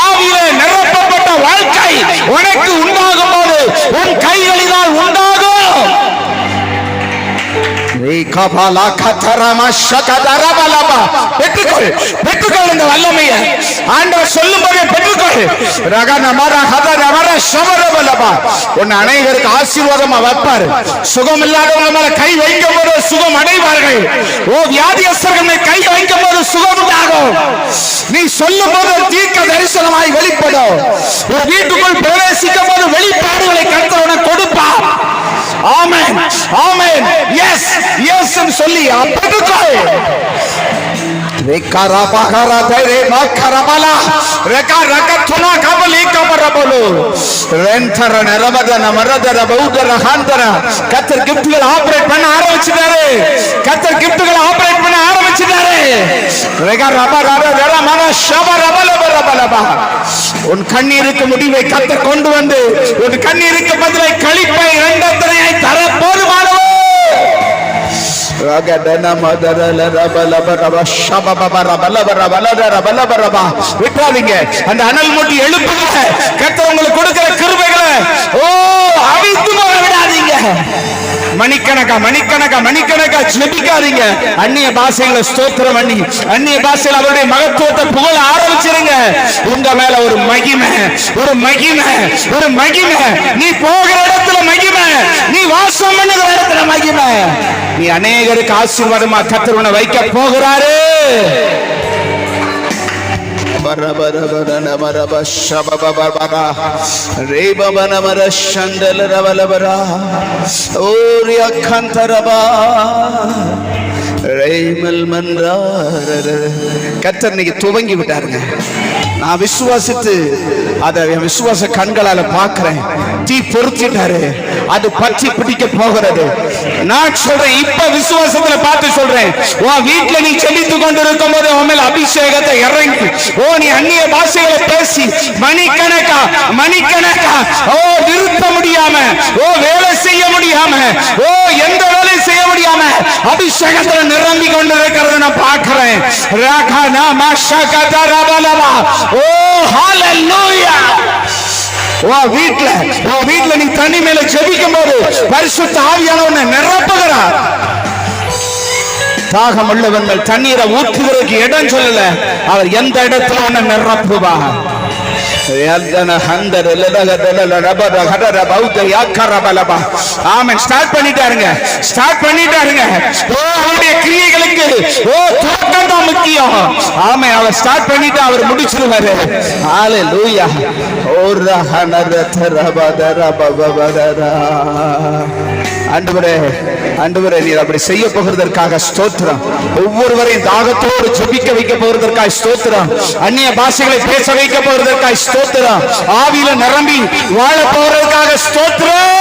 ஆவியிலே நிரப்பப்பட்ட வாழ்க்கை உனக்கு உண்டாகும் போது உன் கைகளினால் உண்டாகும். பெற்றுக்கொள் இந்த வல்லமையை. ஆண்டவர் சொல்லும் போதே பெற்றுக்கொள். உன்னை அனைவருக்கு ஆசீர்வாதமா வைப்பார். சுகம் இல்லாதவங்க மேல கை வைக்கும் போது சுகம் அடைவார்கள். ஓ வியாதியஸ்தர்கள் கை வைக்கும் போது சுகம் உண்டாகும். நீ சொல்லும் போது தீர்க்க தரிசனமாய் வெளிப்படும். ஒரு வீட்டுக்குள் பிரவேசிக்கும் போது வெளிப்பாடுகளை கர்த்தர் உனக்கு கொடுப்பார். ஆமென், ஆமென், எஸ் எஸ் சொல்லி பெற்றுக்கொள். கர்த்தர் கிஃப்ட்கள் ஆபரேட் பண்ண ஆரம்பிச்சிட்டாரு. கர்த்தர் கிஃப்ட்கள் ஆபரேட் பண்ண ஆரம்பிச்சிட்டாரு. உன் கண்ணீருக்கு முடிவை கர்த்தர் கொண்டு வந்து உன் கண்ணீருக்கு பதிலை கழிப்பை இரண்டத்தனையாய் தர போதுமானவர். விட்டுறாதீங்க. அந்த அனல் மூட்டி எழுப்புங்க. கர்த்தர் உங்களுக்கு கொடுக்கிற கிருபைகளை அவிழ்த்து போக விடாதீங்க. மணிக்கணக்கா ஜெபிக்காதீங்க. அந்நிய பாஷைகளை ஸ்தோத்திரம் பண்ணி அந்நிய பாஷையில் அவருடைய மகத்துவத்தை புகழ ஆரம்பிச்சிருங்க. உங்க மேல ஒரு மகிமை. நீ போகிற இடத்துல மகிமை, நீ வாசம் பண்ணுகிற இடத்துல மகிமை. நீ அநேகருக்கு ஆசீர்வாதமா கர்த்தர் உன்னை வைக்க போகிறாரு. கர்த்தர் இன்னைக்கு துவங்கி விட்டாருங்க. நான் விசுவாசித்து அதை விசுவாச கண்களால பார்க்கிறேன். தீ பொருத்திட்டாரு. அது பற்றி பிடிக்க போகிறது. நான் சொல்றேன், இப்ப விசுவாசத்துல பார்த்து சொல்றேன். உன் வீட்டுல நீ செபித்து கொண்டிருக்கும் போது உன் மேல அபிஷேகத்தை இறங்கி நீ அந்நிய பாஷைகளை பேசி மணிக்கணக்கா நிறுத்த முடியாம, வேலை செய்ய முடியாம, எந்த வேலை செய்ய முடியாம அபிஷேகத்துல நிரம்பி கொண்டிருக்கிறத நான் பார்க்கிறேன். வீட்டுல நீ தனி மேல ஜெபிக்கும் போது பரிசுத்த ஆவியானவனை நிரப்புகிறார். தாகம் உள்ளவர்கள் தண்ணீரை ஊற்றுவதற்கு இடம் சொல்லல. அவர் எந்த இடத்துல உன்னை நிரப்புவார். ஆமென். Start பண்ணிட்டாருங்க, start பண்ணிட்டாருங்க. ஓ, அவருடைய கிரியைகளுக்கு துவக்கம் தான் முக்கியம். ஆமென். அவர் ஸ்டார்ட் பண்ணிட்டு அவர் முடிச்சிருவாரு. ஹalleluya. ஆண்டவரே, ஆண்டவரே, நீர் அப்படி செய்ய போகிறதற்காக ஸ்தோத்திரம். ஒவ்வொருவரையும் தாகத்தோடு ஜெபிக்க வைக்க போகிறதற்காக ஸ்தோத்திரம். அந்நிய பாஷைகளை பேச வைக்க போகிறதற்காக ஸ்தோத்திரம். ஆவியில நிரம்பி வாழ போகிறதற்காக ஸ்தோத்திரம்.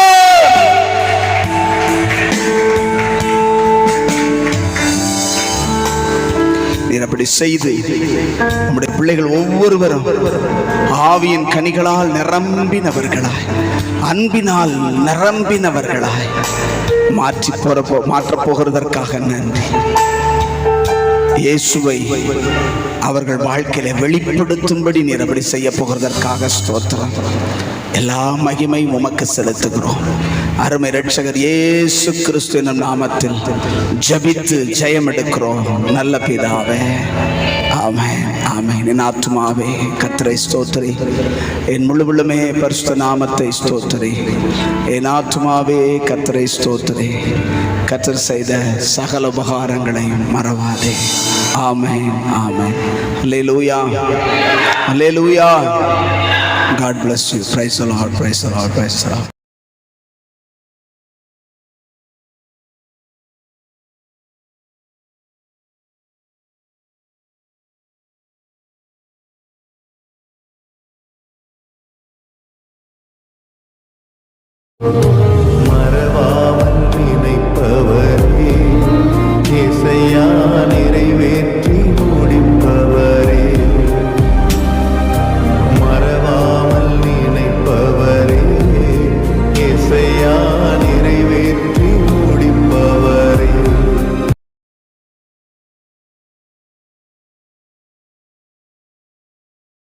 நீர் அப்படி செய்து நம்முடைய பிள்ளைகள் ஒவ்வொருவரும் ஆவியின் கனிகளால் நிரம்பினவர்களாய், அன்பினால் நிரம்பினவர்களாய் மாற்றப் போகிறதற்காக நன்றி. இயேசுவை அவர்கள் வாழ்க்கையில வெளிப்படுத்தும்படி நீர் அப்படி செய்ய போகிறதற்காக ஸ்தோத்திரம். எல்லா மகிமை உமக்கு செலுத்துகிறோம். அருமை இரட்சகர் இயேசு கிறிஸ்து என்னும் நாமத்தில் ஜெபித்து ஜெயம் எடுக்கிறோம் நல்ல பிதாவே. ஆமென், ஆமென். என் ஆத்துமாவே கர்த்தரை ஸ்தோத்திரி, என் முழு உள்ளமே பரிசுத்த நாமத்தை ஸ்தோத்திரி. என் ஆத்துமாவே கர்த்தரை ஸ்தோத்திரி, கர்த்தர் செய்த சகல உபகாரங்களையும் மறவாதே. ஆமென், ஆமென். அல்லேலூயா, அல்லேலூயா. God bless you. Praise the Lord, praise the Lord, praise the Lord.